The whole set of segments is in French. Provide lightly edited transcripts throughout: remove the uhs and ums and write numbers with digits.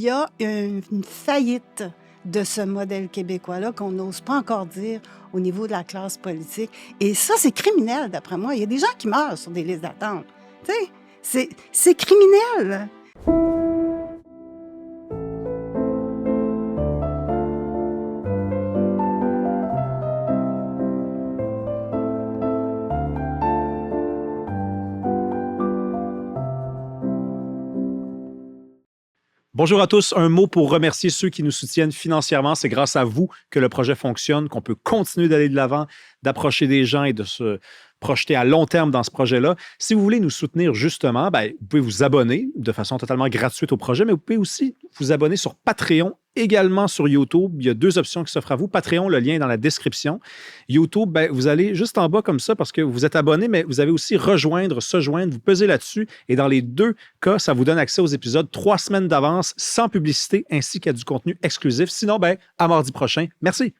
y a une faillite de ce modèle québécois-là qu'on n'ose pas encore dire au niveau de la classe politique. Et ça, c'est criminel, d'après moi. Il y a des gens qui meurent sur des listes d'attente. Tu sais, c'est criminel. Bonjour à tous. Un mot pour remercier ceux qui nous soutiennent financièrement. C'est grâce à vous que le projet fonctionne, qu'on peut continuer d'aller de l'avant, d'approcher des gens et de se projeter à long terme dans ce projet-là. Si vous voulez nous soutenir justement, vous pouvez vous abonner de façon totalement gratuite au projet, mais vous pouvez aussi vous abonner sur Patreon, également sur YouTube. Il y a 2 options qui s'offrent à vous. Patreon, le lien est dans la description. YouTube, vous allez juste en bas comme ça parce que vous êtes abonné, mais vous avez aussi rejoindre, se joindre. Vous pesez là-dessus et dans les 2 cas, ça vous donne accès aux épisodes 3 semaines d'avance sans publicité ainsi qu'à du contenu exclusif. Sinon, à mardi prochain. Merci.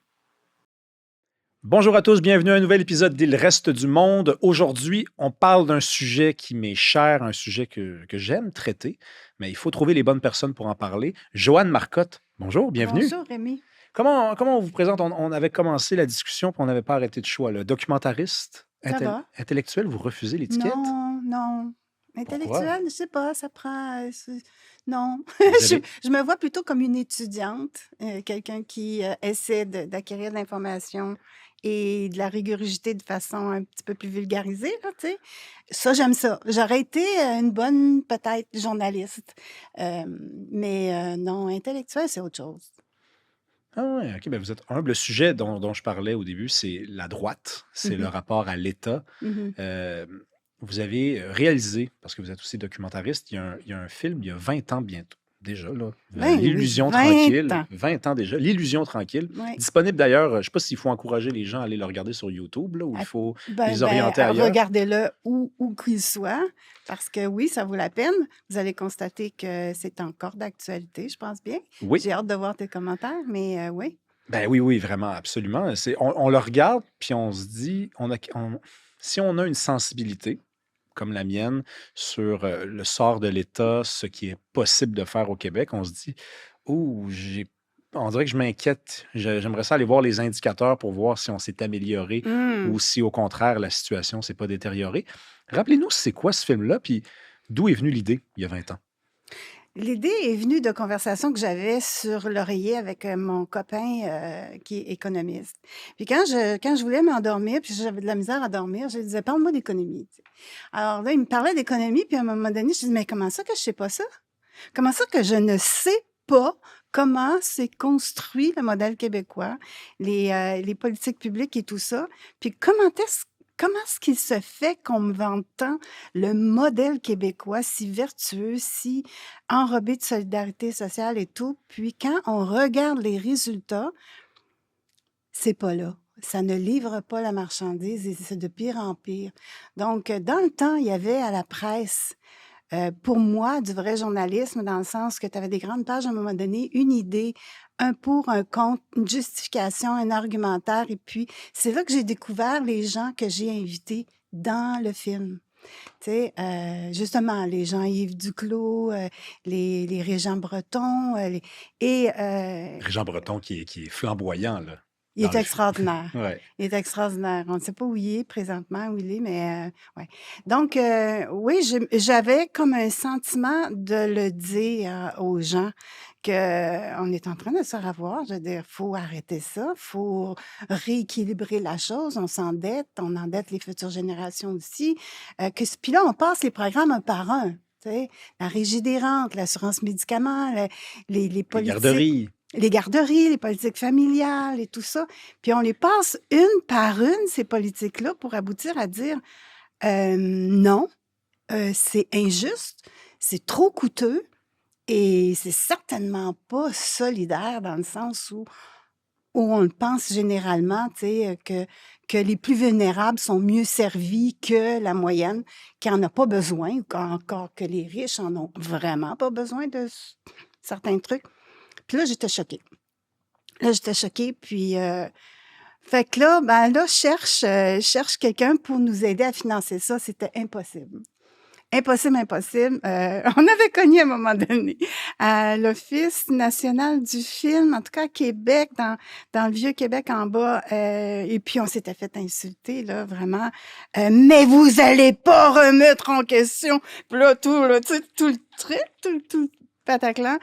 Bonjour à tous, bienvenue à un nouvel épisode d'Il reste du monde. Aujourd'hui, on parle d'un sujet qui m'est cher, un sujet que j'aime traiter, mais il faut trouver les bonnes personnes pour en parler. Joanne Marcotte, bonjour, bienvenue. Bonjour, Rémi. Comment on vous présente? On avait commencé la discussion puis on n'avait pas arrêté de choix. Le documentariste, intellectuel, vous refusez l'étiquette? Non. Intellectuel, je sais pas, ça prend... non. Avez... je me vois plutôt comme une étudiante, quelqu'un qui essaie d'acquérir de l'information et de la rigorosité de façon un petit peu plus vulgarisée, là, tu sais. Ça, j'aime ça. J'aurais été une bonne, peut-être, journaliste. Mais non, intellectuel, c'est autre chose. Ah oui, OK. Vous êtes humble. Le sujet dont je parlais au début, c'est la droite. C'est le rapport à l'État. Vous avez réalisé, parce que vous êtes aussi documentariste, il y a un film il y a 20 ans bientôt. Déjà, là. L'illusion tranquille. 20 ans déjà. L'illusion tranquille. Oui. Disponible d'ailleurs, je ne sais pas s'il faut encourager les gens à aller le regarder sur YouTube, là, ou il faut les orienter ailleurs. Regardez-le où qu'il soit, parce que oui, ça vaut la peine. Vous allez constater que c'est encore d'actualité, je pense bien. Oui. J'ai hâte de voir tes commentaires, mais oui. Oui, vraiment, absolument. On le regarde, puis on se dit, si on a une sensibilité, comme la mienne, sur le sort de l'État, ce qui est possible de faire au Québec, on se dit, on dirait que je m'inquiète. J'aimerais ça aller voir les indicateurs pour voir si on s'est amélioré ou si, au contraire, la situation ne s'est pas détériorée. Rappelez-nous, c'est quoi ce film-là, puis d'où est venue l'idée il y a 20 ans? L'idée est venue de conversations que j'avais sur l'oreiller avec mon copain qui est économiste. Puis quand je voulais m'endormir, puis j'avais de la misère à dormir, je lui disais, parle-moi d'économie. Tu sais. Alors là, il me parlait d'économie, puis à un moment donné, je lui dis, mais comment ça que je sais pas ça? Comment ça que je ne sais pas comment s'est construit le modèle québécois, les politiques publiques et tout ça? Puis comment est-ce qu'il se fait qu'on me vante tant le modèle québécois si vertueux, si enrobé de solidarité sociale et tout? Puis quand on regarde les résultats, c'est pas là. Ça ne livre pas la marchandise et c'est de pire en pire. Donc, dans le temps, il y avait à la presse, pour moi, du vrai journalisme, dans le sens que tu avais des grandes pages à un moment donné, une idée, un pour, un contre, une justification, un argumentaire. Et puis, c'est là que j'ai découvert les gens que j'ai invités dans le film. Tu sais, justement, les Jean-Yves Duclos, les Régent Breton, Régent Breton qui est flamboyant, là. Il est extraordinaire. Ouais. Il est extraordinaire. On ne sait pas où il est présentement, où il est, mais ouais. Donc, oui, j'avais comme un sentiment de le dire aux gens qu'on est en train de se revoir. Je veux dire, il faut arrêter ça, il faut rééquilibrer la chose. On s'endette, on endette les futures générations aussi. Puis là, on passe les programmes un par un. Tu sais, la Régie des rentes, l'assurance médicaments, les politiques. Les garderies, les politiques familiales et tout ça. Puis on les passe une par une, ces politiques-là, pour aboutir à dire non, c'est injuste, c'est trop coûteux et c'est certainement pas solidaire dans le sens où on le pense généralement, tu sais, que les plus vulnérables sont mieux servis que la moyenne, qui n'en a pas besoin, ou encore que les riches en ont vraiment pas besoin de certains trucs. Puis là, j'étais choquée. Puis, fait que là, je cherche quelqu'un pour nous aider à financer ça. C'était impossible. Impossible, impossible. On avait cogné à un moment donné à l'Office national du film, en tout cas à Québec, dans le Vieux-Québec en bas. Et puis, on s'était fait insulter, là, vraiment. Mais vous allez pas remettre en question. Puis là, tu sais, tout le truc, tout le pataclan.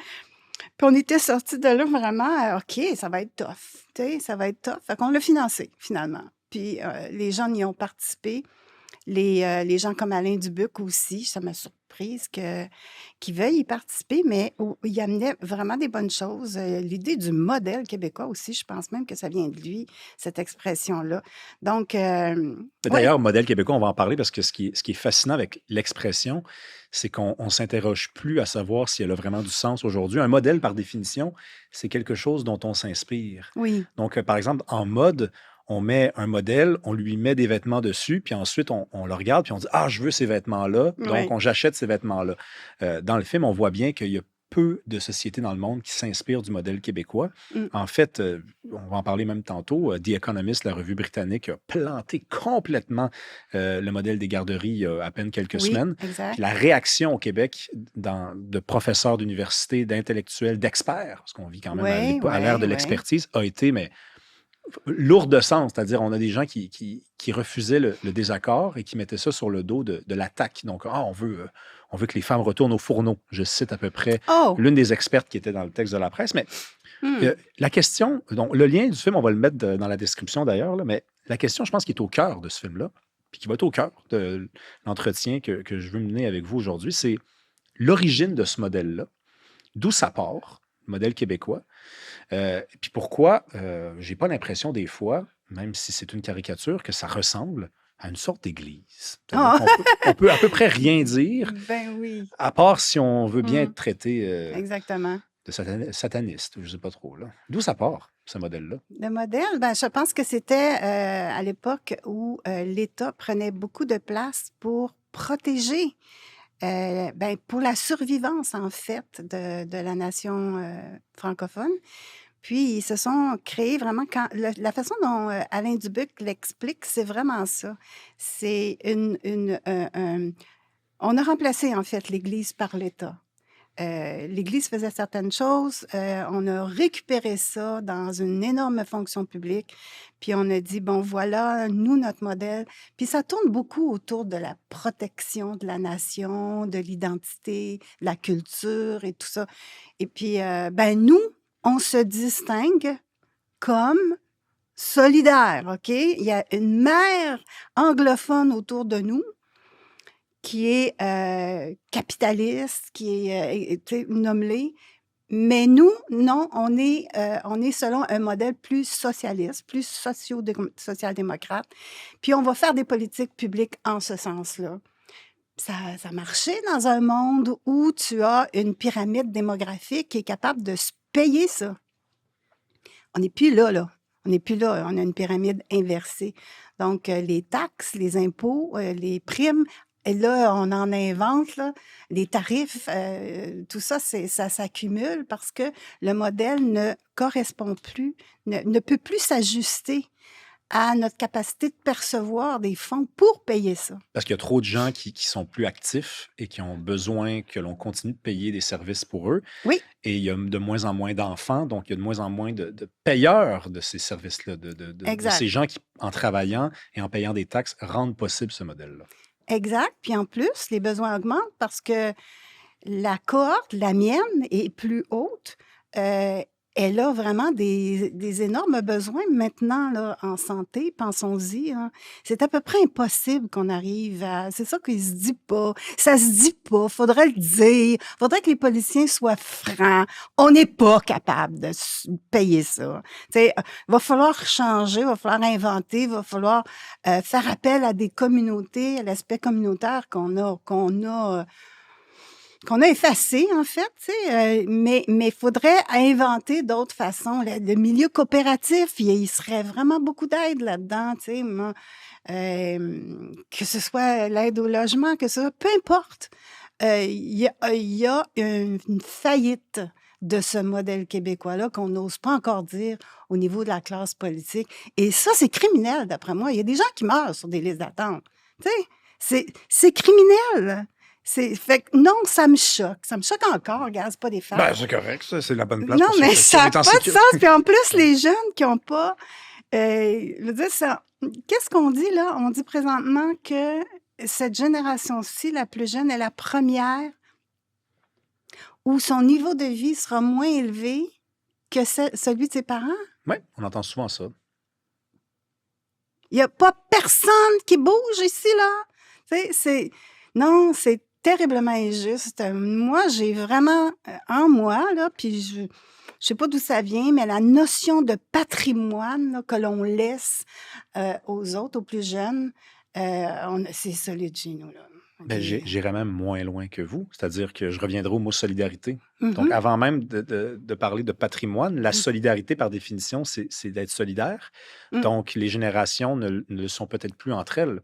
Puis on était sortis de là vraiment, OK, ça va être tough. Tu sais, ça va être tough. Fait qu'on l'a financé, finalement. Puis les gens y ont participé. Les gens comme Alain Dubuc aussi, ça m'a surprise qu'ils veuillent y participer, mais il amenait vraiment des bonnes choses. L'idée du modèle québécois aussi, je pense même que ça vient de lui, cette expression-là. Donc, oui, D'ailleurs, modèle québécois, on va en parler parce que ce qui est fascinant avec l'expression, c'est qu'on ne s'interroge plus à savoir si elle a vraiment du sens aujourd'hui. Un modèle, par définition, c'est quelque chose dont on s'inspire. oui, Donc, par exemple, en mode, on met un modèle, on lui met des vêtements dessus, puis ensuite, on le regarde, puis on dit, ah, je veux ces vêtements-là, donc oui. j'achète ces vêtements-là. Dans le film, on voit bien qu'il y a peu de sociétés dans le monde qui s'inspirent du modèle québécois. Mm. En fait, on va en parler même tantôt, The Economist, la revue britannique, a planté complètement le modèle des garderies il y a à peine quelques Oui, semaines. exact. Puis la réaction au Québec de professeurs d'université, d'intellectuels, d'experts, parce qu'on vit quand même Oui, à l'ère de oui, oui. l'expertise, a été mais lourde de sens, c'est-à-dire on a des gens qui refusaient le désaccord et qui mettaient ça sur le dos de l'attaque. Donc, on veut que les femmes retournent au fourneau. Je cite à peu près Oh! l'une des expertes qui était dans le texte de la presse. Mais Hmm. la question, donc le lien du film, on va le mettre dans la description d'ailleurs, là, mais la question, je pense, qui est au cœur de ce film-là, puis qui va être au cœur de l'entretien que je veux mener avec vous aujourd'hui, c'est l'origine de ce modèle-là, d'où ça part, le modèle québécois. Puis pourquoi j'ai pas l'impression des fois, même si c'est une caricature, que ça ressemble à une sorte d'église. C'est-à-dire Ah! qu'on peut à peu près rien dire, Ben oui. à part si on veut bien Hmm. être traité Exactement. de sataniste, je sais pas trop. Là. D'où ça part, ce modèle-là? Le modèle, ben, je pense que c'était à l'époque où l'État prenait beaucoup de place pour protéger, ben, pour la survivance, en fait, de la nation francophone. Puis, ils se sont créés vraiment la façon dont Alain Dubuc l'explique, c'est vraiment ça. C'est on a remplacé, en fait, l'Église par l'État. L'Église faisait certaines choses, on a récupéré ça dans une énorme fonction publique, puis on a dit, bon, voilà, nous, notre modèle. Puis ça tourne beaucoup autour de la protection de la nation, de l'identité, de la culture et tout ça. Et puis, ben, nous, on se distingue comme solidaires, OK? Il y a une mer anglophone autour de nous qui est capitaliste, qui est, tu sais, nommé. Mais nous, non, on est selon un modèle plus socialiste, plus social-démocrate. Puis on va faire des politiques publiques en ce sens-là. Ça marchait dans un monde où tu as une pyramide démographique qui est capable de se payer ça. On n'est plus là, là. On n'est plus là. On a une pyramide inversée. Donc, les taxes, les impôts, les primes, et là, on en invente, là, les tarifs, tout ça, ça s'accumule parce que le modèle ne correspond plus, ne peut plus s'ajuster à notre capacité de percevoir des fonds pour payer ça. Parce qu'il y a trop de gens qui sont plus actifs et qui ont besoin que l'on continue de payer des services pour eux. Oui, Et il y a de moins en moins d'enfants, donc il y a de moins en moins de payeurs de ces services-là, de exact. ces gens qui, en travaillant et en payant des taxes, rendent possible ce modèle-là. Exact. Puis en plus, les besoins augmentent parce que la cohorte, la mienne, est plus haute. Elle a vraiment des énormes besoins maintenant là, en santé, pensons-y. Hein. C'est à peu près impossible qu'on arrive à... C'est ça qu'il se dit pas. Ça se dit pas. Faudrait le dire. Faudrait que les policiers soient francs. On n'est pas capable de payer ça. Tu sais, va falloir changer, va falloir inventer, va falloir faire appel à des communautés, à l'aspect communautaire qu'on a effacé, en fait, tu sais, mais il faudrait inventer d'autres façons. Le milieu coopératif, il serait vraiment beaucoup d'aide là-dedans, tu sais, moi, que ce soit l'aide au logement, que ce soit, peu importe. Il y a une faillite de ce modèle québécois-là qu'on n'ose pas encore dire au niveau de la classe politique. Et ça, c'est criminel, d'après moi. Il y a des gens qui meurent sur des listes d'attente. Tu sais, c'est criminel. Fait que non, ça me choque. Ça me choque encore, regarde, c'est pas des femmes. Ben, c'est correct, ça, c'est la bonne place Non, pour mais ça. ça n'a pas de sens. Puis en plus, les jeunes qui n'ont pas... je veux dire, ça, qu'est-ce qu'on dit là? On dit présentement que cette génération-ci, la plus jeune, est la première où son niveau de vie sera moins élevé que celui de ses parents. Oui, on entend souvent ça. Il n'y a pas personne qui bouge ici, là. Tu sais, non, c'est terriblement injuste. Moi, j'ai vraiment en moi, là, puis je sais pas d'où ça vient, mais la notion de patrimoine là, que l'on laisse aux autres, aux plus jeunes, c'est solide chez nous, là. Ben, j'irais même moins loin que vous, c'est-à-dire que je reviendrai au mot solidarité. Mhm. Donc, avant même de parler de patrimoine, la solidarité, par définition, c'est d'être solidaire. Donc, les générations ne le sont peut-être plus entre elles.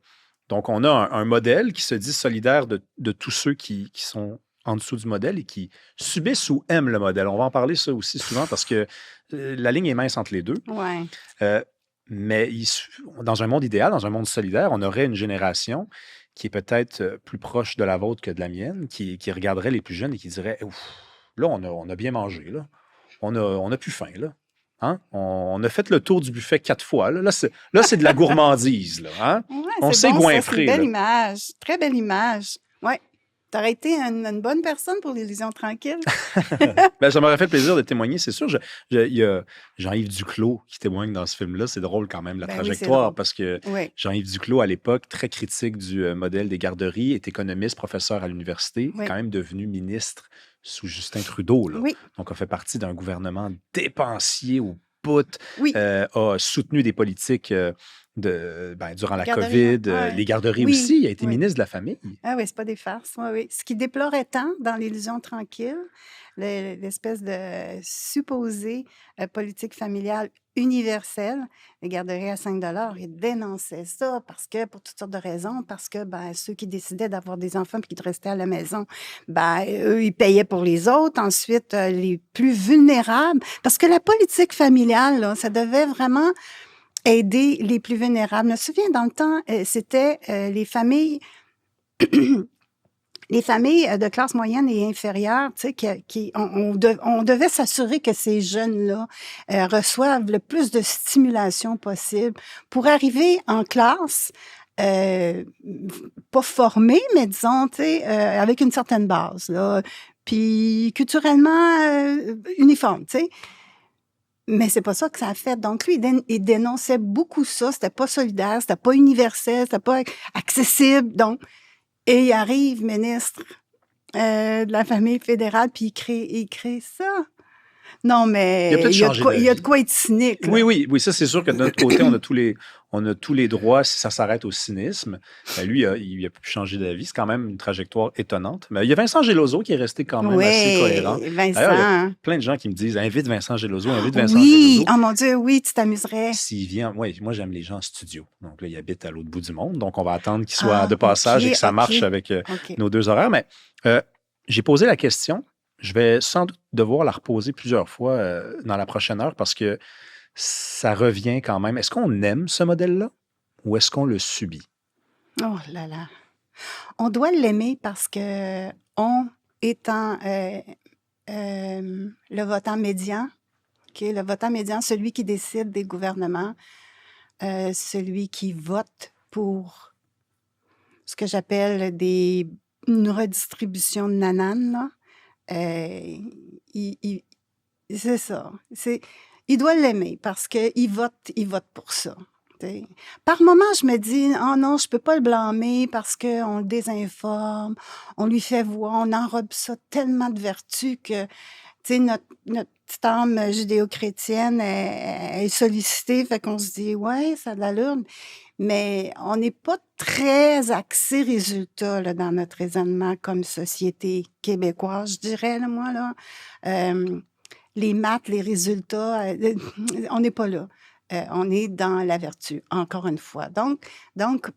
Donc, on a un modèle qui se dit solidaire de tous ceux qui sont en dessous du modèle et qui subissent ou aiment le modèle. On va en parler ça aussi souvent parce que la ligne est mince entre les deux. Ouais. Mais dans un monde idéal, dans un monde solidaire, on aurait une génération qui est peut-être plus proche de la vôtre que de la mienne, qui regarderait les plus jeunes et qui dirait « Ouf, là, on a bien mangé, là. On a plus faim, là. Hein? On a fait le tour du buffet 4 fois. Là, c'est de la gourmandise. Là, hein? Ouais, on s'est goinfré. C'est une belle image. Très belle image. Oui. Tu aurais été une bonne personne pour l'Illusion tranquille. Ben, ça m'aurait fait plaisir de témoigner, c'est sûr. Il y a Jean-Yves Duclos qui témoigne dans ce film-là. C'est drôle quand même, la trajectoire, parce que Jean-Yves Duclos, à l'époque, très critique du modèle des garderies, est économiste, professeur à l'université, quand même devenu ministre sous Justin Trudeau. Là. Donc, a fait partie d'un gouvernement dépensier au bout, a soutenu des politiques durant la COVID, les garderies aussi. Il a été ministre de la Famille. Ah oui, c'est pas des farces. Oui. Ce qui déplorait tant dans l'Illusion tranquille, l'espèce de supposée politique familiale universelle, les garderies à 5 $, il dénonçait ça pour toutes sortes de raisons, parce que ceux qui décidaient d'avoir des enfants et qui restaient à la maison, eux, ils payaient pour les autres. Ensuite, les plus vulnérables, parce que la politique familiale, là, ça devait vraiment aider les plus vulnérables. Je me souviens, dans le temps, c'était les familles... Les familles de classe moyenne et inférieure, tu sais, on devait s'assurer que ces jeunes-là reçoivent le plus de stimulation possible pour arriver en classe, pas formés, mais disons, tu sais, avec une certaine base, là, puis culturellement uniforme, tu sais. Mais c'est pas ça que ça a fait. Donc, lui, il dénonçait beaucoup ça. C'était pas solidaire, c'était pas universel, c'était pas accessible. Donc, et il arrive ministre de la Famille fédérale, puis il crée ça. Non, mais il y a de quoi être cynique. Là. Oui, ça, c'est sûr que de notre côté, on a tous les droits si ça s'arrête au cynisme. Lui, il a pu changer d'avis. C'est quand même une trajectoire étonnante. Mais il y a Vincent Geloso qui est resté quand même assez cohérent. Vincent. D'ailleurs, il y a plein de gens qui me disent « Invite Vincent Geloso, invite Vincent Geloso. » Oui, oh mon Dieu, oui, tu t'amuserais. S'il vient, moi, j'aime les gens en studio. Donc là, il habite à l'autre bout du monde. Donc, on va attendre qu'il soit de passage et que ça marche avec nos deux horaires. Mais j'ai posé la question. Je vais sans doute devoir la reposer plusieurs fois dans la prochaine heure parce que ça revient quand même. Est-ce qu'on aime ce modèle-là ou est-ce qu'on le subit? Oh là là. On doit l'aimer parce que étant le votant médian, le votant médian, celui qui décide des gouvernements, celui qui vote pour ce que j'appelle une redistribution de nananes, là. C'est ça. Il doit l'aimer parce qu'il vote pour ça. T'sais. Par moments, je me dis, oh non, je peux pas le blâmer parce qu'on le désinforme, on lui fait voir, on enrobe ça tellement de vertus que notre petite âme judéo-chrétienne est sollicitée, fait qu'on se dit, ouais, ça a de l'allure. Mais on n'est pas très axé résultat là, dans notre raisonnement comme société québécoise, je dirais, là, moi. Là. Les maths, les résultats, on n'est pas là. On est dans la vertu, encore une fois. Donc,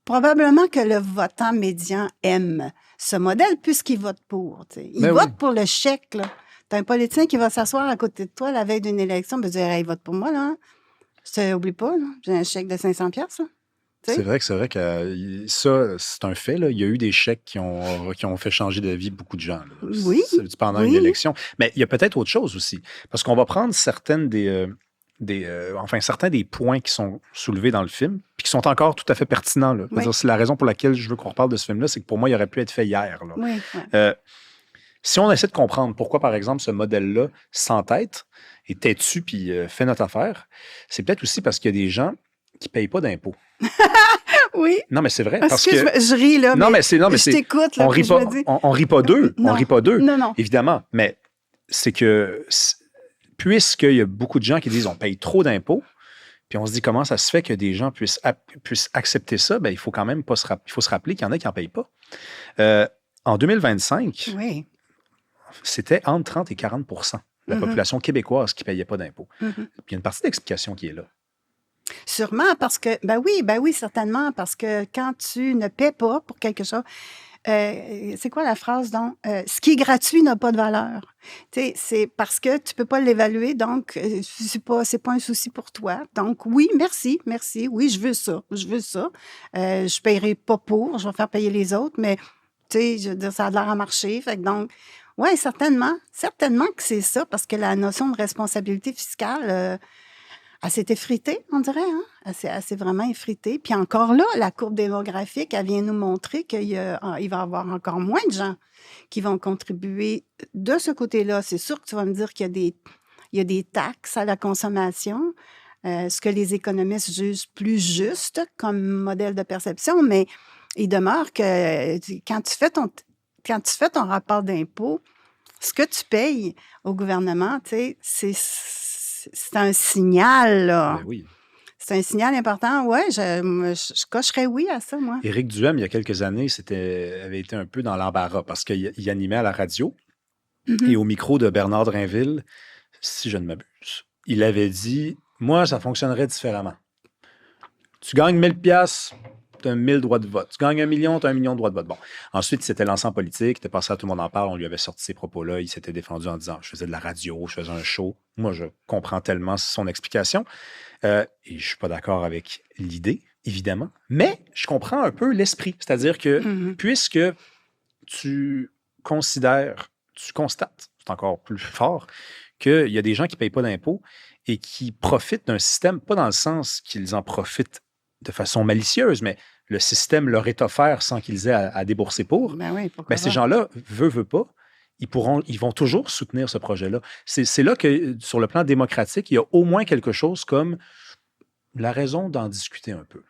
probablement que le votant médian aime ce modèle puisqu'il vote pour. Il vote pour le chèque. Là. T'as un politicien qui va s'asseoir à côté de toi la veille d'une élection et dire hey, « il vote pour moi, là. » Je te oublie pas, là. J'ai un chèque de 500$, là. sais. C'est vrai que ça, c'est un fait. Là. Il y a eu des chèques qui ont fait changer de vie beaucoup de gens là, Oui, pendant une oui, élection. Mais il y a peut-être autre chose aussi. Parce qu'on va prendre certains des points qui sont soulevés dans le film, puis qui sont encore tout à fait pertinents. Là. oui, C'est la raison pour laquelle je veux qu'on reparle de ce film-là, c'est que pour moi, il aurait pu être fait hier. Là. oui, oui. Si on essaie de comprendre pourquoi, par exemple, ce modèle-là s'entête, est têtu puis fait notre affaire, c'est peut-être aussi parce qu'il y a des gens qui ne payent pas d'impôts. Oui. Non, mais c'est vrai. Parce que. Excuse-moi, je ris, là, Non, mais mais je t'écoute, là, On puis rit je pas, me dis... on rit pas d'eux. On Non, rit pas d'eux, non, non. évidemment. Mais c'est que, puisqu'il y a beaucoup de gens qui disent on paye trop d'impôts, puis on se dit comment ça se fait que des gens puissent accepter ça, ben, il faut quand même pas il faut se rappeler qu'il y en a qui n'en payent pas. En 2025, Oui. c'était entre 30 et 40 de la population québécoise qui ne payait pas d'impôts. Mhm. Puis il y a une partie d'explication qui est là. Sûrement parce que, ben oui, certainement, parce que quand tu ne paies pas pour quelque chose, c'est quoi la phrase donc? Ce qui est gratuit n'a pas de valeur. Tu sais, c'est parce que tu peux pas l'évaluer, donc c'est pas un souci pour toi. Donc oui, merci, oui, je veux ça. Je paierai pas pour, je vais faire payer les autres, mais tu sais, je veux dire, ça a l'air à marcher. Fait que donc, oui, certainement que c'est ça, parce que la notion de responsabilité fiscale, elle s'est effritée, on dirait, hein? Elle s'est vraiment effritée. Puis encore là, la courbe démographique, elle vient nous montrer il va y avoir encore moins de gens qui vont contribuer de ce côté-là. C'est sûr que tu vas me dire qu'il y a des taxes à la consommation, ce que les économistes jugent plus juste comme modèle de perception, mais il demeure que quand tu fais ton rapport d'impôt, ce que tu payes au gouvernement, tu sais, c'est un signal, là. Ben oui. C'est un signal important. Oui, je cocherais oui à ça, moi. Éric Duhem, il y a quelques années, avait été un peu dans l'embarras parce qu'il animait à la radio et au micro de Bernard Drinville, si je ne m'abuse, il avait dit « Moi, ça fonctionnerait différemment. Tu gagnes 1000 piastres, tu as 1000 droits de vote. Tu gagnes 1 million, tu as 1 million de droits de vote. » Bon. Ensuite, il s'était lancé en politique, il était passé à Tout le monde en parle, on lui avait sorti ces propos-là, il s'était défendu en disant « Je faisais de la radio, je faisais un show. » Moi, je comprends tellement son explication. Et je ne suis pas d'accord avec l'idée, évidemment, mais je comprends un peu l'esprit. C'est-à-dire que puisque tu constates, c'est encore plus fort, qu'il y a des gens qui ne payent pas d'impôts et qui profitent d'un système, pas dans le sens qu'ils en profitent de façon malicieuse, mais le système leur est offert sans qu'ils aient à débourser pour. Ben oui, pourquoi Ces gens-là, veulent pas, ils vont toujours soutenir ce projet-là. C'est là que, sur le plan démocratique, il y a au moins quelque chose comme la raison d'en discuter un peu.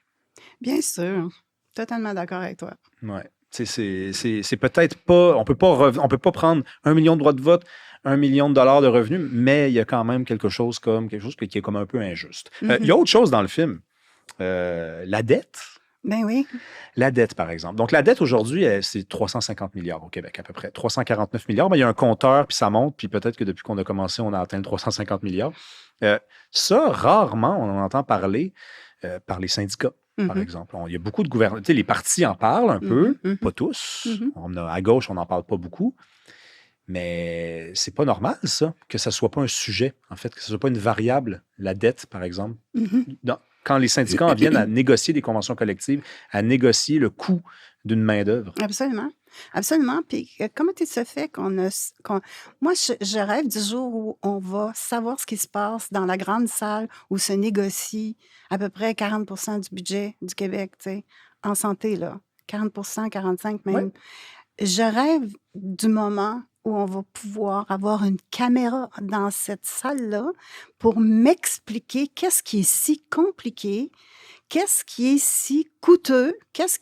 Bien sûr. Totalement d'accord avec toi. Oui. C'est peut-être pas... On peut pas prendre 1 million de droits de vote, 1 million de dollars de revenus, mais il y a quand même quelque chose qui est comme un peu injuste. Il y a autre chose dans le film. La dette. Ben oui. La dette, par exemple. Donc, la dette, aujourd'hui, c'est 350 milliards au Québec, à peu près. 349 milliards. Il y a un compteur, puis ça monte, puis peut-être que depuis qu'on a commencé, on a atteint le 350 milliards. Ça, rarement, on en entend parler par les syndicats, par exemple. Il y a beaucoup de gouvernements. Les partis en parlent un peu, pas tous. À gauche, on n'en parle pas beaucoup. Mais c'est pas normal, ça, que ça soit pas un sujet, en fait, que ce soit pas une variable, la dette, par exemple. Quand les syndicats en viennent à négocier des conventions collectives, à négocier le coût d'une main-d'œuvre. Absolument. Absolument. Puis comment il se fait moi, je rêve du jour où on va savoir ce qui se passe dans la grande salle où se négocie à peu près 40 du budget du Québec, tu sais, en santé, là. 40 45 même. Ouais. Je rêve du moment où on va pouvoir avoir une caméra dans cette salle-là pour m'expliquer qu'est-ce qui est si compliqué, qu'est-ce qui est si coûteux, est-ce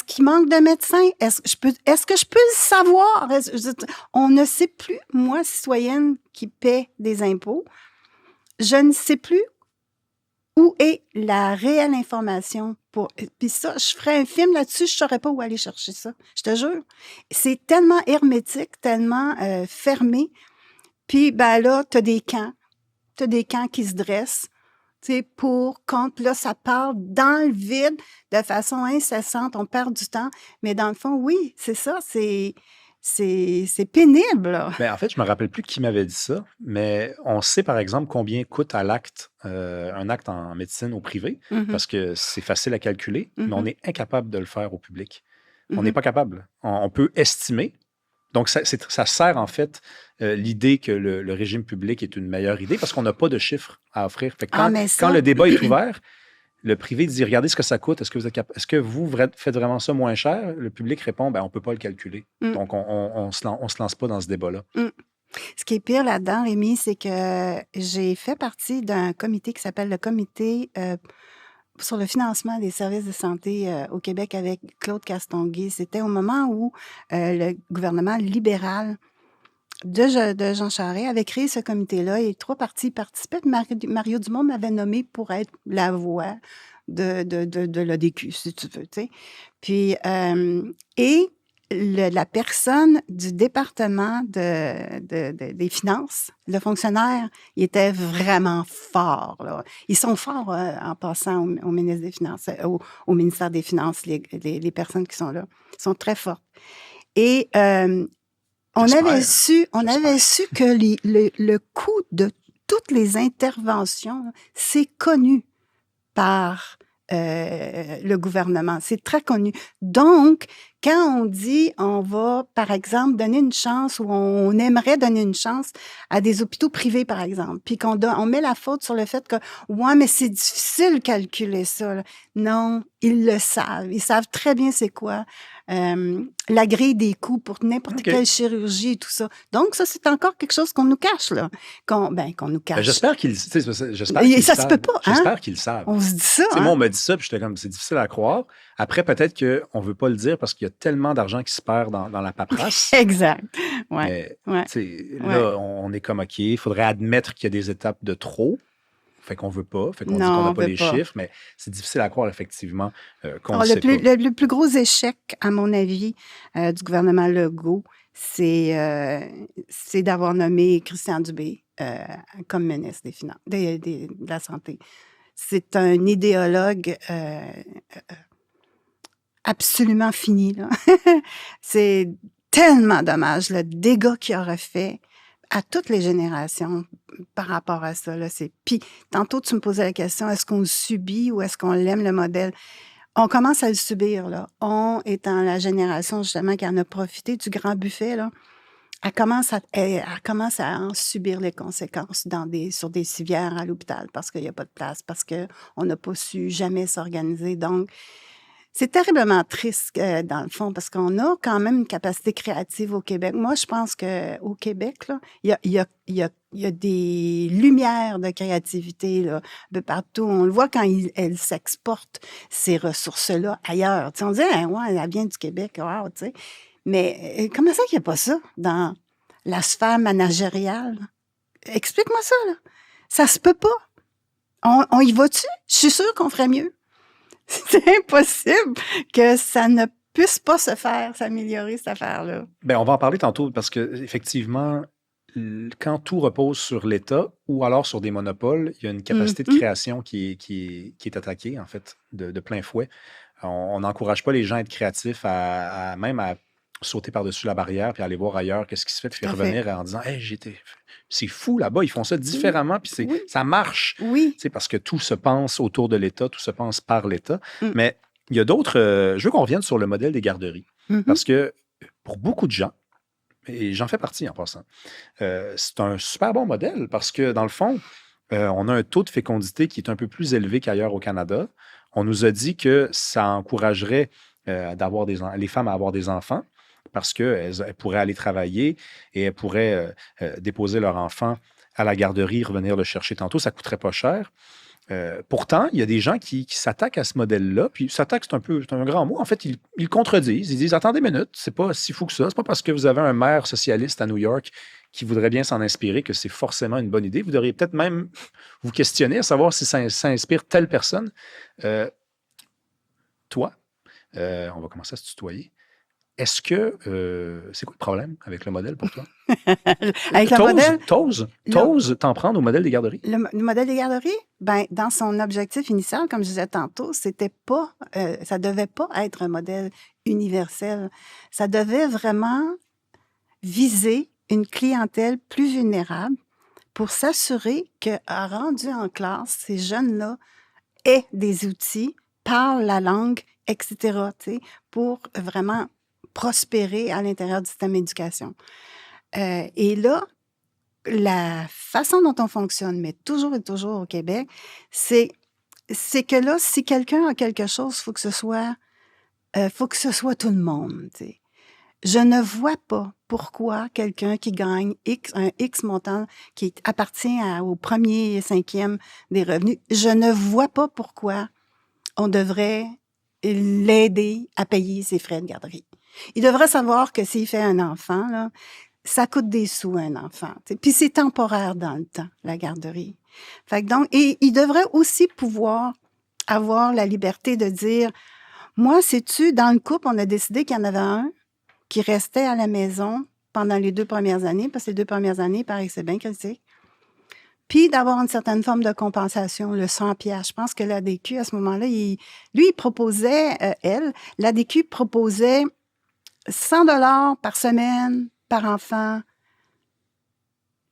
qu'il manque de médecins? Est-ce que je peux le savoir? On ne sait plus, moi, citoyenne qui paie des impôts, je ne sais plus où est la réelle information. Puis ça, je ferais un film là-dessus, je ne saurais pas où aller chercher ça. Je te jure. C'est tellement hermétique, tellement fermé. Puis ben là, tu as des camps. Tu as des camps qui se dressent. Quand là, ça parle dans le vide de façon incessante, on perd du temps. Mais dans le fond, oui, c'est ça, c'est c'est pénible, là. Mais en fait, je me rappelle plus qui m'avait dit ça, mais on sait par exemple combien coûte à l'acte un acte en médecine au privé, Mhm, parce que c'est facile à calculer, mais on mhm, est incapable de le faire au public. On n'est mhm. pas capable. On peut estimer. Donc, ça sert en fait l'idée que le régime public est une meilleure idée parce qu'on n'a pas de chiffres à offrir. Fait que Ah, quand, mais quand ça, le débat est ouvert, le privé dit regardez ce que ça coûte, est-ce que vous faites vraiment ça moins cher? Le public répond ben, on ne peut pas le calculer. mm, Donc, on se lance pas dans ce débat-là. mm. Ce qui est pire là-dedans, Rémi, c'est que j'ai fait partie d'un comité qui s'appelle le comité sur le financement des services de santé au Québec avec Claude Castonguay. C'était au moment où le gouvernement libéral de Jean Charest avait créé ce comité-là et 3 partis participaient. Mario Dumont m'avait nommé pour être la voix de l'ADQ, si tu veux, tu sais. Puis, et la personne du département des finances, le fonctionnaire, il était vraiment fort, là. Ils sont forts en passant au ministre des Finances, au ministère des Finances, les personnes qui sont là. Ils sont très fortes. Et on avait J'espère. su que le coût de toutes les interventions, c'est connu par le gouvernement. C'est très connu. Donc, quand on dit on va, par exemple, donner une chance ou on aimerait donner une chance à des hôpitaux privés, par exemple, puis on met la faute sur le fait que, ouais, mais c'est difficile de calculer ça, là. Non, ils le savent. Ils savent très bien c'est quoi la grille des coûts pour n'importe OK. quelle chirurgie et tout ça. Donc, ça, c'est encore quelque chose qu'on nous cache, là. Qu'on nous Ben, cache. j'espère qu'ils tu sais, Ça se peut savent. pas, hein? J'espère qu'ils le savent. On se dit ça, Tu sais, moi, hein? on m'a dit ça, puis j'étais comme, c'est difficile à croire. Après, peut-être qu'on ne veut pas le dire parce qu'il y a tellement d'argent qui se perd dans la paperasse. Exact. Ouais, Mais ouais, tu sais, ouais. là, on est comme, OK, il faudrait admettre qu'il y a des étapes de trop. Fait qu'on veut pas. Fait qu'on dit qu'on Non, n'a on pas veut les pas. chiffres, mais c'est difficile à croire, effectivement, qu'on ne Alors, le sait pas. le plus gros échec, à mon avis, du gouvernement Legault, c'est d'avoir nommé Christian Dubé comme ministre des Finances, de la Santé. C'est un idéologue absolument fini, là. C'est tellement dommage, le dégât qu'il aurait fait à toutes les générations par rapport à ça, là. Puis, tantôt, tu me posais la question, est-ce qu'on le subit ou est-ce qu'on l'aime, le modèle? On commence à le subir, là. On étant la génération, justement, qui en a profité du grand buffet, là. Elle commence à en subir les conséquences sur des civières à l'hôpital parce qu'il n'y a pas de place, parce qu'on n'a pas su jamais s'organiser. Donc, c'est terriblement triste, dans le fond, parce qu'on a quand même une capacité créative au Québec. Moi, je pense qu'au Québec, là, il y a des lumières de créativité là, de partout. On le voit quand elles s'exportent, ces ressources-là, ailleurs. Tu sais, on dit, ah, ouais, elle vient du Québec, wow, tu sais. Mais comment ça qu'il n'y a pas ça dans la sphère managériale? Explique-moi ça, là. Ça se peut pas. On y va-tu? Je suis sûre qu'on ferait mieux. C'est impossible que ça ne puisse pas se faire, s'améliorer, cette affaire-là. Ben, on va en parler tantôt parce que effectivement, quand tout repose sur l'État ou alors sur des monopoles, il y a une capacité de Mhm. création qui est attaquée, en fait, de plein fouet. On n'encourage pas les gens à être créatifs, même à sauter par-dessus la barrière puis aller voir ailleurs qu'est-ce qui se fait, puis Tout à fait. revenir en disant hey, c'est fou là-bas, ils font ça différemment, puis Oui, ça marche. oui. Tu sais, parce que tout se pense autour de l'État, tout se pense par l'État. Mm. Mais il y a d'autres. Je veux qu'on revienne sur le modèle des garderies. Mhm. Parce que pour beaucoup de gens, et j'en fais partie en passant, c'est un super bon modèle parce que dans le fond, on a un taux de fécondité qui est un peu plus élevé qu'ailleurs au Canada. On nous a dit que ça encouragerait les femmes à avoir des enfants parce qu'elles pourraient aller travailler et elles pourraient déposer leur enfant à la garderie, revenir le chercher tantôt. Ça ne coûterait pas cher. Pourtant, il y a des gens qui s'attaquent à ce modèle-là, puis s'attaquent, c'est un grand mot. En fait, ils contredisent. Ils disent attendez une minute, c'est pas si fou que ça. C'est pas parce que vous avez un maire socialiste à New York qui voudrait bien s'en inspirer que c'est forcément une bonne idée. Vous devriez peut-être même vous questionner à savoir si ça inspire telle personne. Toi, on va commencer à se tutoyer. Est-ce que c'est quoi le problème avec le modèle pour toi? Avec le modèle, T'oses t'en prendre au modèle des garderies? le modèle des garderies, ben, dans son objectif initial, comme je disais tantôt, c'était pas, ça devait pas être un modèle universel. Ça devait vraiment viser une clientèle plus vulnérable pour s'assurer que, rendu en classe, ces jeunes-là aient des outils, parlent la langue, etc., tu sais, pour vraiment prospérer à l'intérieur du système d'éducation. Et là, la façon dont on fonctionne, mais toujours et toujours au Québec, c'est que là, si quelqu'un a quelque chose, faut que ce soit tout le monde, tu sais. Je ne vois pas pourquoi quelqu'un qui gagne un X montant qui appartient au premier et cinquième des revenus, je ne vois pas pourquoi on devrait l'aider à payer ses frais de garderie. Il devrait savoir que s'il fait un enfant, là, ça coûte des sous un enfant. T'sais. Puis c'est temporaire dans le temps, la garderie. Fait que donc, et il devrait aussi pouvoir avoir la liberté de dire, moi, sais-tu, dans le couple, on a décidé qu'il y en avait un qui restait à la maison pendant les 2 premières années, parce que les 2 premières années, il paraît que c'est bien critique. Puis d'avoir une certaine forme de compensation, le 100 piastres. Je pense que l'ADQ, à ce moment-là, il proposait, l'ADQ proposait 100 $ par semaine, par enfant,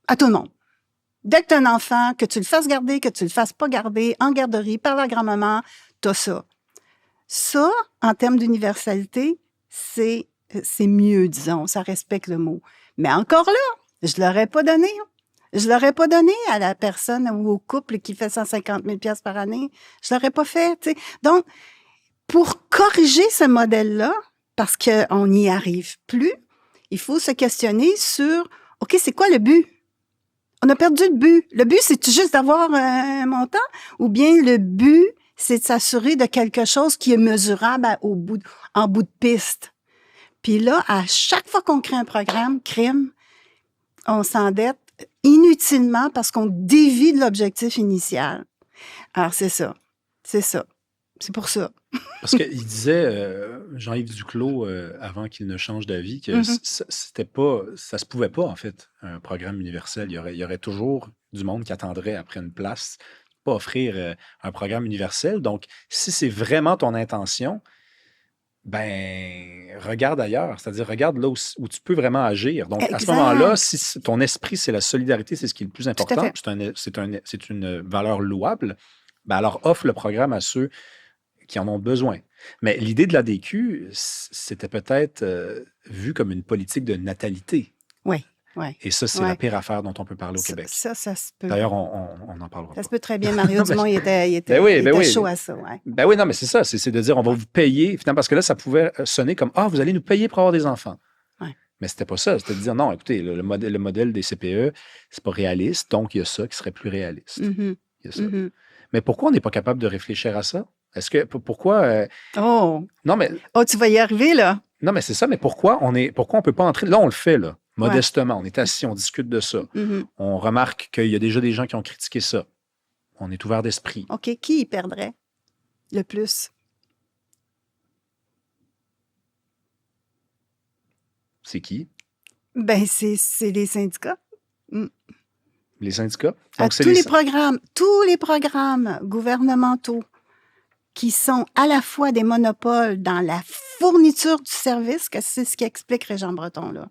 à tout le monde. Dès que tu as un enfant, que tu le fasses garder, que tu le fasses pas garder, en garderie, par la grand-maman, tu as ça. Ça, en termes d'universalité, c'est mieux, disons, ça respecte le mot. Mais encore là, je l'aurais pas donné. Je l'aurais pas donné à la personne ou au couple qui fait 150 000 $ par année. Je l'aurais pas fait, tu sais. Donc, pour corriger ce modèle-là, parce qu'on n'y arrive plus, il faut se questionner sur, OK, c'est quoi le but? On a perdu le but. Le but, c'est juste d'avoir un montant? Ou bien le but, c'est de s'assurer de quelque chose qui est mesurable en bout de piste? Puis là, à chaque fois qu'on crée un programme, crime, on s'endette inutilement parce qu'on dévie de l'objectif initial. Alors, c'est ça. C'est ça. C'est pour ça. Parce qu'il disait, Jean-Yves Duclos, avant qu'il ne change d'avis, que c'était pas, ça se pouvait pas, en fait, un programme universel. Il y aurait toujours du monde qui attendrait après une place, pas offrir un programme universel. Donc, si c'est vraiment ton intention, ben, regarde ailleurs. C'est-à-dire, regarde là où tu peux vraiment agir. Donc, à ce moment-là, si ton esprit, c'est la solidarité, c'est ce qui est le plus important, c'est une valeur louable, ben alors offre le programme à ceux qui en ont besoin. Mais l'idée de l'ADQ, c'était peut-être vu comme une politique de natalité. Oui, oui. Et ça, c'est la pire affaire dont on peut parler au Québec. Ça se peut. D'ailleurs, on en parlera pas. Ça se peut très bien. Mario Dumont, il était chaud à ça. Ouais. Ben oui, non, mais c'est ça. C'est de dire, on va vous payer. Finalement, parce que là, ça pouvait sonner comme, vous allez nous payer pour avoir des enfants. Ouais. Mais c'était pas ça. C'était de dire, non, écoutez, le modèle des CPE, c'est pas réaliste, donc il y a ça qui serait plus réaliste. Il y a ça. Mais pourquoi on n'est pas capable de réfléchir à ça? Est-ce que, pourquoi... Non, mais... tu vas y arriver, là. Non, mais c'est ça, mais pourquoi on peut pas entrer... Là, on le fait, là, modestement. On est assis, on discute de ça. On remarque qu'il y a déjà des gens qui ont critiqué ça. On est ouvert d'esprit. OK, qui y perdrait le plus? C'est qui? Ben, c'est les syndicats. Les syndicats? Donc, tous les programmes gouvernementaux qui sont à la fois des monopoles dans la fourniture du service, que c'est ce qui explique Régent Breton, là.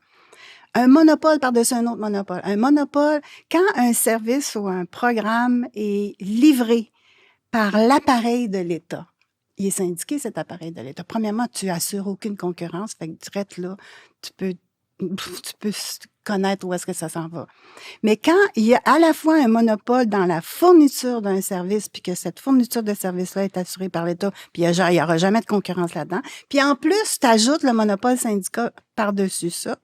Un monopole par-dessus un autre monopole. Un monopole, quand un service ou un programme est livré par l'appareil de l'État, il est syndiqué, cet appareil de l'État. Premièrement, tu assures aucune concurrence, fait que direct là, tu peux connaître où est-ce que ça s'en va. Mais quand il y a à la fois un monopole dans la fourniture d'un service, puis que cette fourniture de service-là est assurée par l'État, puis il y aura jamais de concurrence là-dedans, puis en plus, tu ajoutes le monopole syndicat par-dessus ça,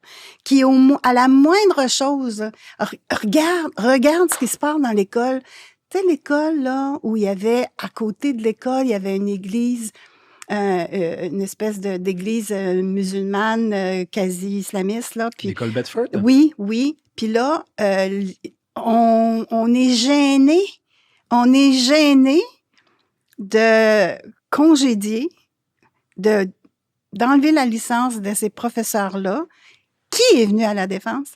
qui à la moindre chose, regarde ce qui se passe dans l'école. Tu sais, l'école, là, où il y avait, à côté de l'école, il y avait une église, une espèce d'église musulmane quasi-islamiste, là. Puis, l'école Bedford? Oui. Puis là, on est gêné. On est gêné de congédier, d'enlever la licence de ces professeurs-là. Qui est venu à la défense?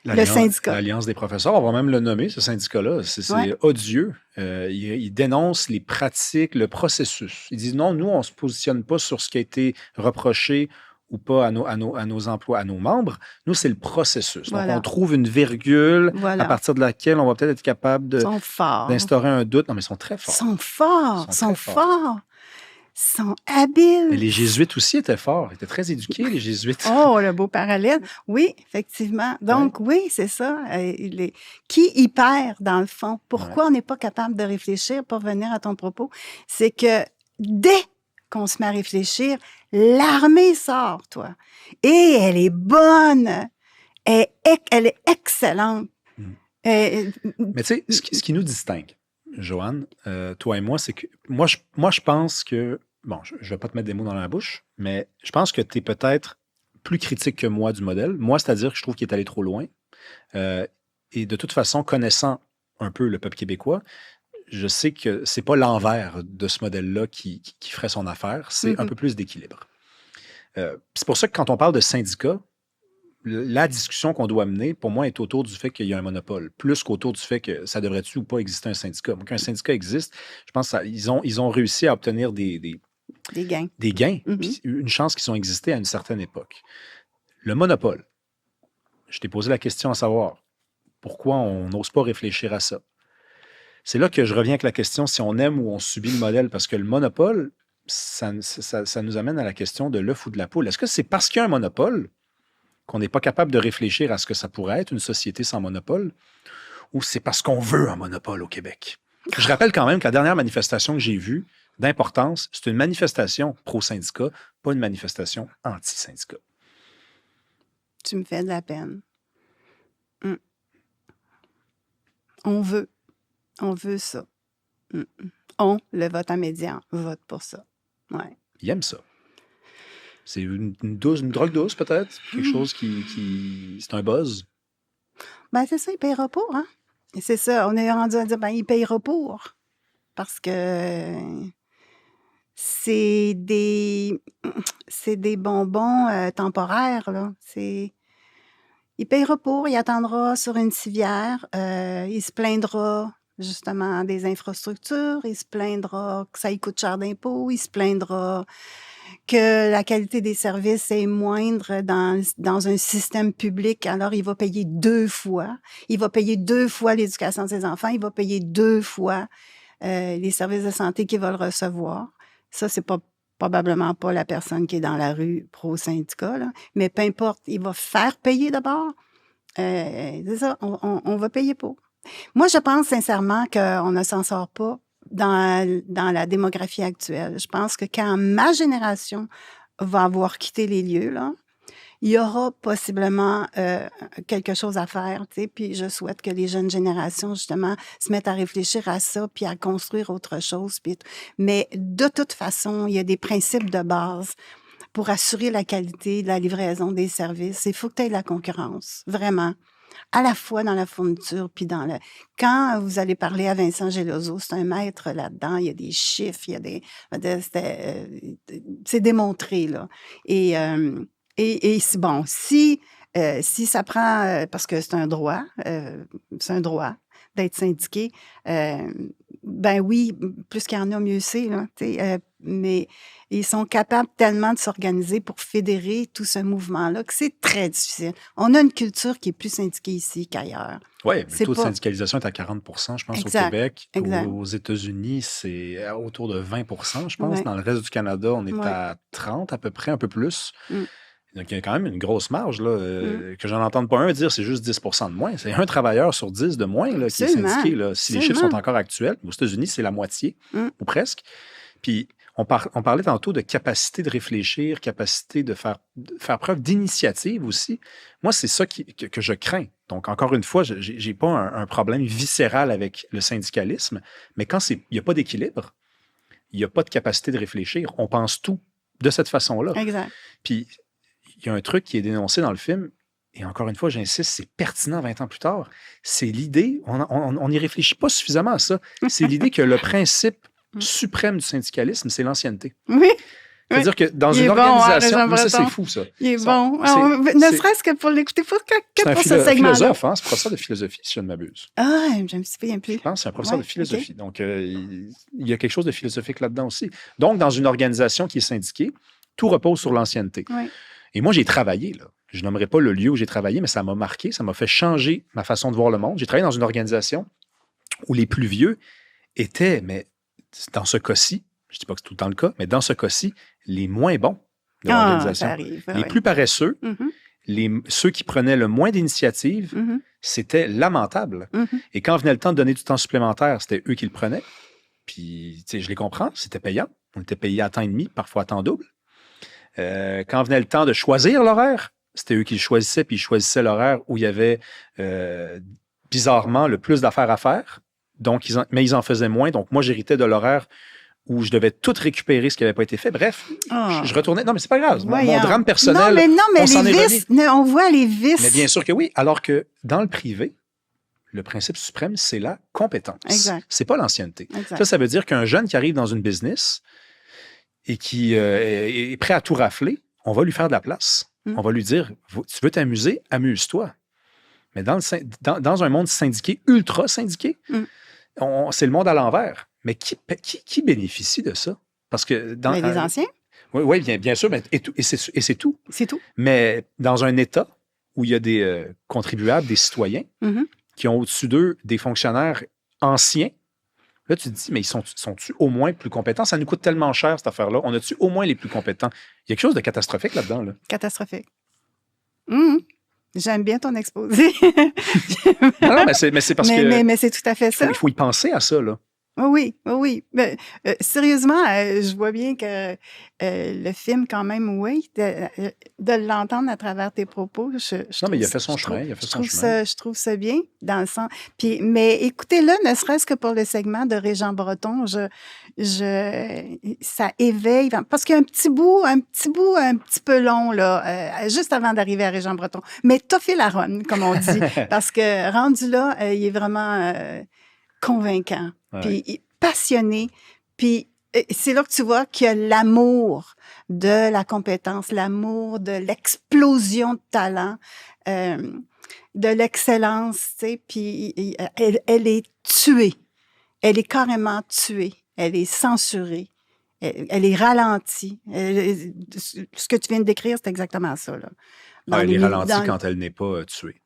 Le syndicat. L'Alliance des professeurs, on va même le nommer, ce syndicat-là. C'est odieux. Il dénonce les pratiques, le processus. Il dit non, nous, on ne se positionne pas sur ce qui a été reproché ou pas à nos emplois, à nos membres. Nous, c'est le processus. Donc, Voilà. on trouve une virgule à Voilà. partir de laquelle on va peut-être être capable Ils sont forts. d'instaurer un doute. Non, mais ils sont très Ils forts. sont forts. Ils Ils sont sont très forts. Ils sont habiles. Mais les Jésuites aussi étaient forts. Ils étaient très éduqués, les Jésuites. Oh, le beau parallèle. Oui, effectivement. Donc, oui, c'est ça. Qui y perd, dans le fond? Pourquoi on n'est pas capable de réfléchir, pour revenir à ton propos? C'est que dès qu'on se met à réfléchir, l'armée sort, toi. Et elle est bonne. Elle est excellente. Mais tu sais, ce qui nous distingue, Joanne, toi et moi, c'est que moi, je pense que, bon, je ne vais pas te mettre des mots dans la bouche, mais je pense que tu es peut-être plus critique que moi du modèle. Moi, c'est-à-dire que je trouve qu'il est allé trop loin. Et de toute façon, connaissant un peu le peuple québécois, je sais que c'est pas l'envers de ce modèle-là qui ferait son affaire, c'est un peu plus d'équilibre. C'est pour ça que quand on parle de syndicats, la discussion qu'on doit mener, pour moi, est autour du fait qu'il y a un monopole, plus qu'autour du fait que ça devrait-tu ou pas exister un syndicat. Donc, qu'un syndicat existe, je pense qu'ils ont réussi à obtenir des gains. Des gains, puis une chance qu'ils ont existé à une certaine époque. Le monopole, je t'ai posé la question à savoir pourquoi on n'ose pas réfléchir à ça. C'est là que je reviens avec la question si on aime ou on subit le modèle, parce que le monopole, ça nous amène à la question de l'œuf ou de la poule. Est-ce que c'est parce qu'il y a un monopole qu'on n'est pas capable de réfléchir à ce que ça pourrait être, une société sans monopole, ou c'est parce qu'on veut un monopole au Québec? Je rappelle quand même que la dernière manifestation que j'ai vue d'importance, c'est une manifestation pro-syndicat, pas une manifestation anti-syndicat. Tu me fais de la peine. On veut ça. On, le vote en médian, vote pour ça. Ouais. Ils aiment ça. C'est une drogue douce, peut-être? Quelque chose qui... C'est un buzz? Ben, c'est ça, il payera pour, hein? Et c'est ça, on est rendu à dire, ben, il payera pour. Parce que c'est des bonbons temporaires, là. Il payera pour, il attendra sur une civière, il se plaindra justement des infrastructures, il se plaindra que ça lui coûte cher d'impôts, il se plaindra que la qualité des services est moindre dans un système public, alors il va payer 2 fois. Il va payer 2 fois l'éducation de ses enfants, il va payer 2 fois les services de santé qu'il va le recevoir. Ça, c'est probablement pas la personne qui est dans la rue pro-syndicat, là. Mais peu importe, il va faire payer d'abord. C'est ça, on va payer pour. Moi, je pense sincèrement qu'on ne s'en sort pas dans la démographie actuelle. Je pense que quand ma génération va avoir quitté les lieux, là, il y aura possiblement quelque chose à faire, tu sais, puis je souhaite que les jeunes générations, justement, se mettent à réfléchir à ça, puis à construire autre chose. Mais de toute façon, il y a des principes de base pour assurer la qualité de la livraison des services. Il faut que tu aies la concurrence, vraiment. À la fois dans la fourniture, puis dans le... Quand vous allez parler à Vincent Geloso, c'est un maître là-dedans, il y a des chiffres, il y a des... c'est démontré, là. Et bon, si ça prend... parce que c'est un droit d'être syndiqué, ben oui, plus qu'il y en a, mieux c'est, là, mais ils sont capables tellement de s'organiser pour fédérer tout ce mouvement-là que c'est très difficile. On a une culture qui est plus syndiquée ici qu'ailleurs. Oui, le taux de syndicalisation est à 40 je pense, exact, au Québec. Exact. Aux États-Unis, c'est autour de 20 je pense. Ouais. Dans le reste du Canada, on est à 30 à peu près, un peu plus. Donc, il y a quand même une grosse marge, là, que j'en entende pas un dire c'est juste 10 de moins. C'est un travailleur sur 10 de moins là, qui est syndiqué. Là. Si les chiffres sont encore actuels, aux États-Unis, c'est la moitié, ou presque. Puis, on parlait tantôt de capacité de réfléchir, capacité de faire preuve d'initiative aussi. Moi, c'est ça que je crains. Donc, encore une fois, je n'ai pas un problème viscéral avec le syndicalisme, mais quand il n'y a pas d'équilibre, il n'y a pas de capacité de réfléchir, on pense tout de cette façon-là. Exact. Puis, il y a un truc qui est dénoncé dans le film, et encore une fois, j'insiste, c'est pertinent 20 ans plus tard. C'est l'idée, on n'y réfléchit pas suffisamment à ça, c'est l'idée que le principe suprême du syndicalisme, c'est l'ancienneté. Oui. C'est-à-dire que dans une organisation, mais ça, c'est fou, ça. Il est bon. Ne serait-ce que pour l'écouter, pour ce segment-là. C'est un philosophe, hein? C'est professeur de philosophie, si je ne m'abuse. Ah, je me souviens plus. Je pense que c'est un professeur de philosophie. Okay. Donc, il y a quelque chose de philosophique là-dedans aussi. Donc, dans une organisation qui est syndiquée, tout repose sur l'ancienneté. Oui. Et moi, j'ai travaillé, là. Je nommerai pas le lieu où j'ai travaillé, mais ça m'a marqué, ça m'a fait changer ma façon de voir le monde. J'ai travaillé dans une organisation où les plus vieux étaient, mais dans ce cas-ci, je ne dis pas que c'est tout le temps le cas, mais dans ce cas-ci, les moins bons de l'organisation. Ça arrive. Les plus paresseux, ceux qui prenaient le moins d'initiative, c'était lamentable. Et quand venait le temps de donner du temps supplémentaire, c'était eux qui le prenaient. Puis, je les comprends, c'était payant. On était payé à temps et demi, parfois à temps double. Quand venait le temps de choisir l'horaire, c'était eux qui le choisissaient, puis ils choisissaient l'horaire où il y avait bizarrement le plus d'affaires à faire. Donc, mais ils en faisaient moins. Donc, moi, j'héritais de l'horaire où je devais tout récupérer ce qui n'avait pas été fait. Bref, je retournais. Non, mais c'est pas grave. Mon drame personnel, on s'en est remis. On voit les vices. Mais bien sûr que oui. Alors que dans le privé, le principe suprême, c'est la compétence. Exact. C'est pas l'ancienneté. Ça veut dire qu'un jeune qui arrive dans une business et qui est prêt à tout rafler, on va lui faire de la place. On va lui dire, tu veux t'amuser, amuse-toi. Mais dans un monde syndiqué, ultra syndiqué, c'est le monde à l'envers. Mais qui bénéficie de ça? Parce que les anciens? Oui, bien sûr, mais et c'est tout. C'est tout. Mais dans un État où il y a des contribuables, des citoyens, qui ont au-dessus d'eux des fonctionnaires anciens, là, tu te dis, mais sont-tu au moins plus compétents? Ça nous coûte tellement cher, cette affaire-là. On a-tu au moins les plus compétents? Il y a quelque chose de catastrophique là-dedans. Là. Catastrophique. J'aime bien ton exposé. Non, mais c'est parce que... Mais c'est tout à fait ça. Il faut y penser à ça, là. Oui. Mais, sérieusement, je vois bien que le film, quand même, oui, de l'entendre à travers tes propos. Non, mais il a fait son chemin. Je trouve ça bien, dans le sens. Mais écoutez-le, ne serait-ce que pour le segment de Régent Breton, ça éveille. Parce qu'il y a un petit bout un petit peu long, là, juste avant d'arriver à Régent Breton. Mais t'as fait la run, comme on dit. Parce que rendu là, il est vraiment convaincant. Puis passionné, puis c'est là que tu vois qu'il y a l'amour de la compétence, l'amour de l'explosion de talent, de l'excellence, tu sais, puis elle est tuée. Elle est carrément tuée. Elle est censurée. Elle est ralentie. Ce que tu viens de décrire, c'est exactement ça, là. Elle est ralentie quand elle n'est pas tuée.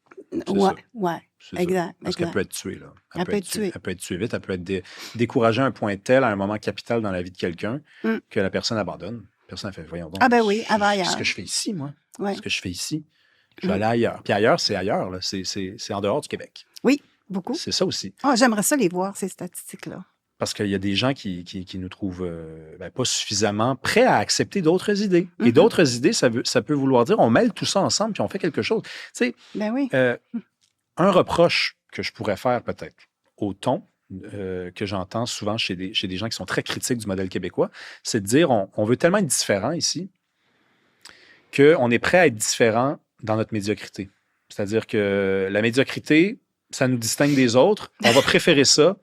Ouais. Exact. Parce qu'elle peut être tuée, là. Elle peut être tuée. Elle peut être tuée vite, elle peut être découragée à un point tel, à un moment capital dans la vie de quelqu'un, que la personne abandonne. La personne a fait, voyons donc. Ah ben oui, elle va ailleurs. Qu'est-ce que je fais ici, moi? Ouais. Qu'est-ce que je fais ici? Je vais aller ailleurs. Puis ailleurs, c'est ailleurs, là. C'est en dehors du Québec. Oui, beaucoup. C'est ça aussi. J'aimerais ça les voir, ces statistiques-là. Parce qu'il y a des gens qui nous trouvent pas suffisamment prêts à accepter d'autres idées. Et d'autres idées, ça peut vouloir dire on mêle tout ça ensemble puis on fait quelque chose. Tu sais, oui. Un reproche que je pourrais faire peut-être au ton que j'entends souvent chez des gens qui sont très critiques du modèle québécois, c'est de dire on veut tellement être différent ici qu'on est prêt à être différent dans notre médiocrité. C'est-à-dire que la médiocrité, ça nous distingue des autres. On va préférer ça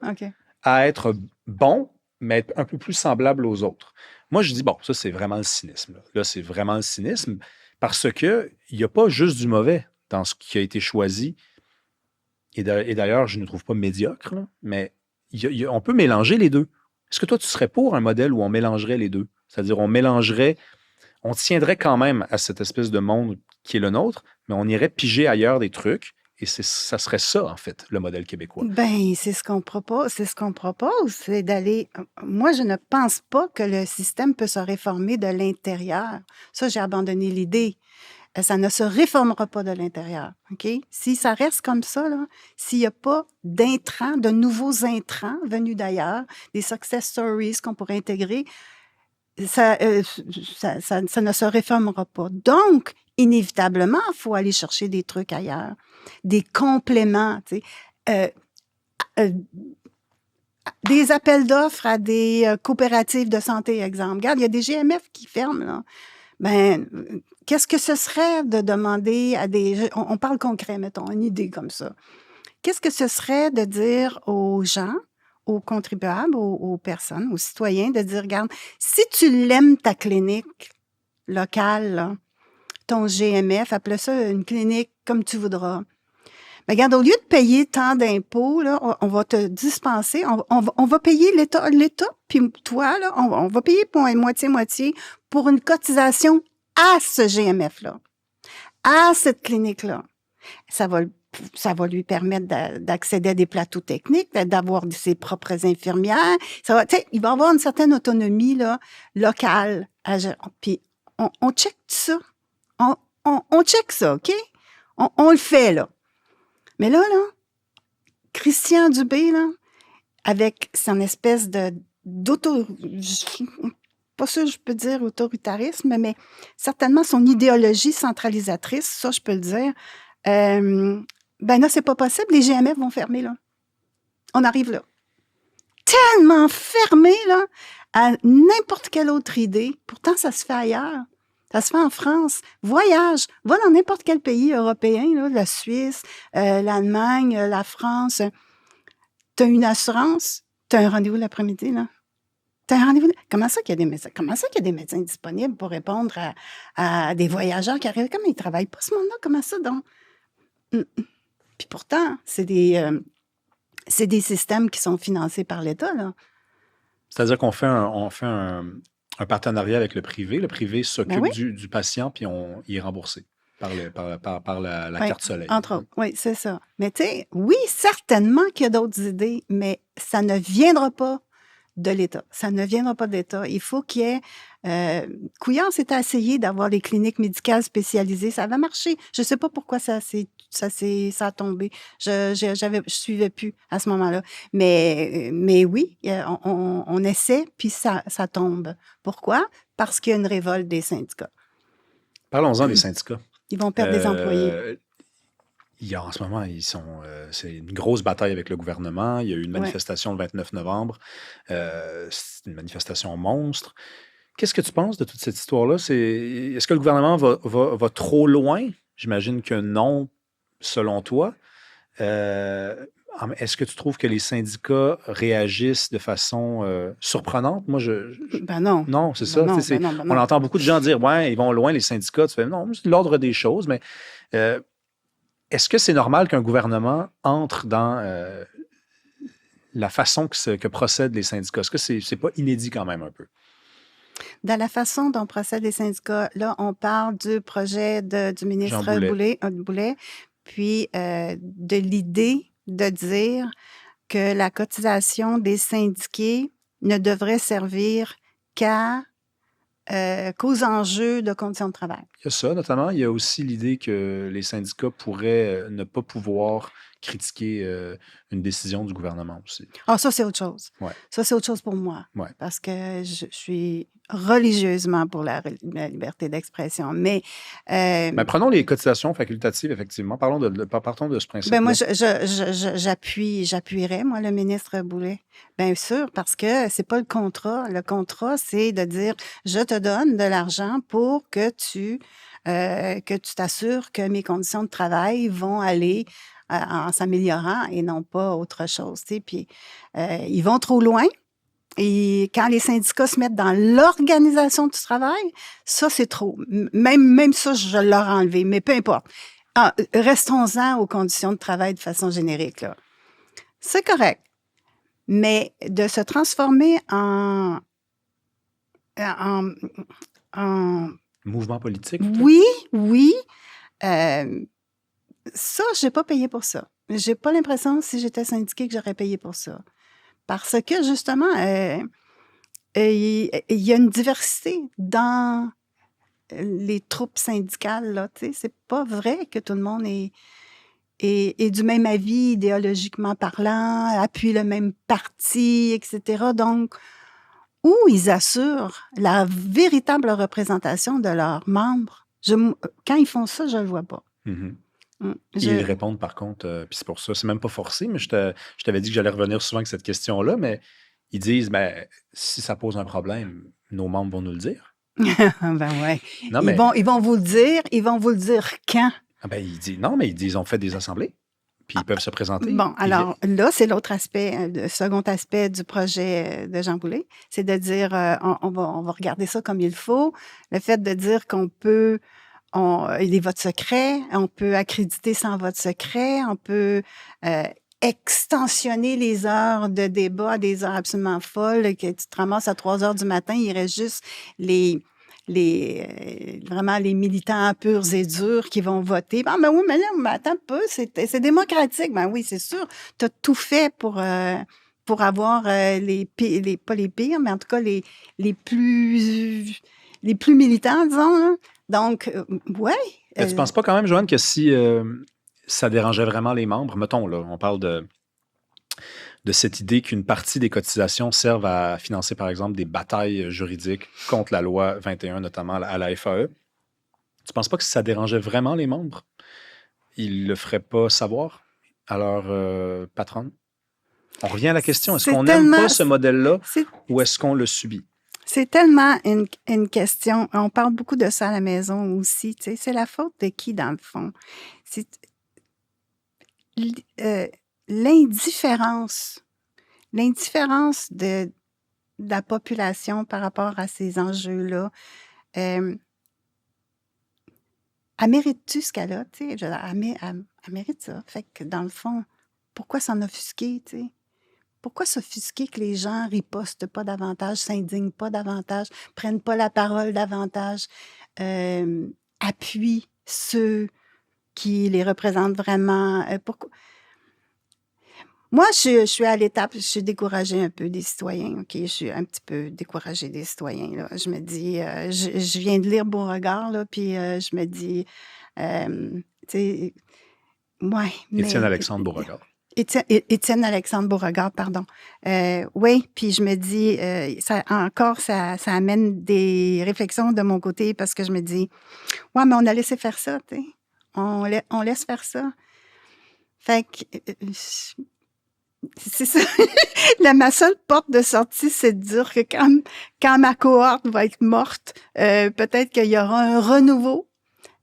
à être bon, mais être un peu plus semblable aux autres. Moi, je dis, bon, ça, c'est vraiment le cynisme. Là, c'est vraiment le cynisme parce qu'il n'y a pas juste du mauvais dans ce qui a été choisi. Et d'ailleurs, je ne trouve pas médiocre, là, mais on peut mélanger les deux. Est-ce que toi, tu serais pour un modèle où on mélangerait les deux? C'est-à-dire, on tiendrait quand même à cette espèce de monde qui est le nôtre, mais on irait piger ailleurs des trucs. Et ça serait ça, en fait, le modèle québécois. Ben, c'est ce qu'on propose. C'est d'aller... Moi, je ne pense pas que le système peut se réformer de l'intérieur. Ça, j'ai abandonné l'idée. Ça ne se réformera pas de l'intérieur, OK? Si ça reste comme ça, là, s'il n'y a pas d'intrants, de nouveaux intrants venus d'ailleurs, des success stories qu'on pourrait intégrer, ça ne se réformera pas. Donc, inévitablement, il faut aller chercher des trucs ailleurs, des compléments, tu sais. Des appels d'offres à des coopératives de santé, exemple. Regarde, il y a des GMF qui ferment, là. Ben, qu'est-ce que ce serait de demander à des... On parle concret, mettons, une idée comme ça. Qu'est-ce que ce serait de dire aux gens, aux contribuables, aux personnes, aux citoyens, de dire, regarde, si tu l'aimes ta clinique locale, là, ton GMF, appelle ça une clinique comme tu voudras. Mais regarde, au lieu de payer tant d'impôts, là, on va te dispenser, on va payer l'État, puis toi, là, on va payer pour moitié-moitié pour une cotisation à ce GMF-là, à cette clinique-là. Ça va lui permettre d'accéder à des plateaux techniques, d'avoir ses propres infirmières. Il va avoir une certaine autonomie là, locale. Puis on check ça. On check ça, OK? On le fait, là. Mais là, Christian Dubé, là, avec son espèce pas sûr je peux dire autoritarisme, mais certainement son idéologie centralisatrice, ça, je peux le dire. Ben là, c'est pas possible. Les GMF vont fermer, là. On arrive là. Tellement fermé, là, à n'importe quelle autre idée. Pourtant, ça se fait ailleurs. Ça se fait en France. Voyage. Va dans n'importe quel pays européen, là, la Suisse, l'Allemagne, la France. T'as une assurance, t'as un rendez-vous l'après-midi, là. T'as un rendez-vous. Comment ça qu'il y a des médecins? Comment ça qu'il y a des médecins disponibles pour répondre à des voyageurs qui arrivent? Comment ils travaillent pas ce monde-là? Comment ça, donc? Puis pourtant, c'est des systèmes qui sont financés par l'État, là. C'est-à-dire qu'on fait un partenariat avec le privé. Le privé s'occupe oui. du patient, puis il est remboursé par la Oui, carte soleil. entre autres. Oui, c'est ça. Mais tu sais, oui, certainement qu'il y a d'autres idées, mais ça ne viendra pas de l'État. Ça ne viendra pas de l'État. Il faut qu'il y ait... Couillard s'était essayé d'avoir les cliniques médicales spécialisées. Ça avait marché. Je ne sais pas pourquoi ça a tombé. Je suivais plus à ce moment-là. Mais oui, on essaie, puis ça tombe. Pourquoi? Parce qu'il y a une révolte des syndicats. Parlons-en des syndicats. Ils vont perdre des employés. En ce moment, c'est une grosse bataille avec le gouvernement. Il y a eu une manifestation le 29 novembre. C'est une manifestation monstre. Qu'est-ce que tu penses de toute cette histoire-là? Est-ce que le gouvernement va trop loin? J'imagine que non, selon toi. Est-ce que tu trouves que les syndicats réagissent de façon surprenante? Moi, Ben non. Non, c'est ça. Non, on entend beaucoup de gens dire « Ouais, ils vont loin, les syndicats. » Tu fais « Non, c'est l'ordre des choses. » Mais est-ce que c'est normal qu'un gouvernement entre dans la façon que procèdent les syndicats? Est-ce que c'est pas inédit quand même un peu? Dans la façon dont procèdent les syndicats, là, on parle du projet du ministre Boulet, puis de l'idée de dire que la cotisation des syndiqués ne devrait servir qu'aux enjeux de conditions de travail. Il y a ça, notamment. Il y a aussi l'idée que les syndicats pourraient ne pas pouvoir critiquer une décision du gouvernement aussi. Ah, ça, c'est autre chose. Ouais. Ça, c'est autre chose pour moi. Ouais. Parce que je suis religieusement pour la liberté d'expression. Mais prenons les cotisations facultatives, effectivement. Partons de ce principe-là. Ben moi, j'appuierais, moi, le ministre Boulet. Bien sûr, parce que c'est pas le contrat. Le contrat, c'est de dire, je te donne de l'argent pour que tu t'assures que mes conditions de travail vont aller en s'améliorant et non pas autre chose. Tu sais. Puis, ils vont trop loin. Et quand les syndicats se mettent dans l'organisation du travail, ça, c'est trop. Même ça, je l'aurais enlevé, mais peu importe. Restons-en aux conditions de travail de façon générique, là. C'est correct. Mais de se transformer en mouvement politique? Oui. Ça, j'ai pas payé pour ça. J'ai pas l'impression, si j'étais syndiquée, que j'aurais payé pour ça. Parce que, justement, il y a une diversité dans les troupes syndicales, là, tu sais. C'est pas vrai que tout le monde est du même avis idéologiquement parlant, appuie le même parti, etc. Donc, où ils assurent la véritable représentation de leurs membres. Quand ils font ça, je le vois pas. Mm-hmm. Ils répondent, par contre, puis c'est pour ça, c'est même pas forcé, mais je t'avais dit que j'allais revenir souvent avec cette question-là, mais ils disent, si ça pose un problème, nos membres vont nous le dire. Ben ouais. Ils vont vous le dire quand? Ils disent, on fait des assemblées, puis ils peuvent se présenter. Bon, alors là, c'est l'autre aspect, le second aspect du projet de Jean Boulet, c'est de dire, on va regarder ça comme il faut. Le fait de dire qu'on peut... les votes secrets, on peut accréditer sans vote secret, on peut extensionner les heures de débat à des heures absolument folles, que tu te ramasses à 3 heures du matin, il reste juste les vraiment les militants purs et durs qui vont voter. Ah, ben oui, mais là, mais attends un peu, c'est démocratique. Ben oui, c'est sûr. Tu as tout fait pour avoir pas les pires, mais en tout cas les plus militants, disons. Là. Donc, ouais. Mais tu ne penses pas quand même, Joanne, que si ça dérangeait vraiment les membres, mettons, là, on parle de cette idée qu'une partie des cotisations servent à financer, par exemple, des batailles juridiques contre la loi 21, notamment à la FAE. Tu ne penses pas que si ça dérangeait vraiment les membres, ils ne le feraient pas savoir à leur patronne? On revient à la question, est-ce qu'on n'aime pas ce modèle-là ou est-ce qu'on le subit? C'est tellement une question. On parle beaucoup de ça à la maison aussi. Tu sais, c'est la faute de qui, dans le fond? C'est l'indifférence de la population par rapport à ces enjeux-là. Elle mérite-tu ce qu'elle a? Tu sais, elle mérite ça. Fait que, dans le fond, pourquoi s'en offusquer, tu sais? Pourquoi s'offusquer que les gens ripostent pas davantage, s'indignent pas davantage, prennent pas la parole davantage, appuient ceux qui les représentent vraiment? Pourquoi? Moi, je suis à l'étape, je suis découragée un peu des citoyens, OK? Je suis un petit peu découragée des citoyens, là. Je me dis, je viens de lire Beauregard, là, puis je me dis, tu sais, ouais, mais... Étienne-Alexandre Beauregard. Étienne-Alexandre Beauregard, pardon. Oui, puis je me dis, ça amène des réflexions de mon côté parce que je me dis, ouais, mais on a laissé faire ça, tu sais. On laisse faire ça. Fait que, c'est ça. Ma seule porte de sortie, c'est de dire que quand ma cohorte va être morte, peut-être qu'il y aura un renouveau,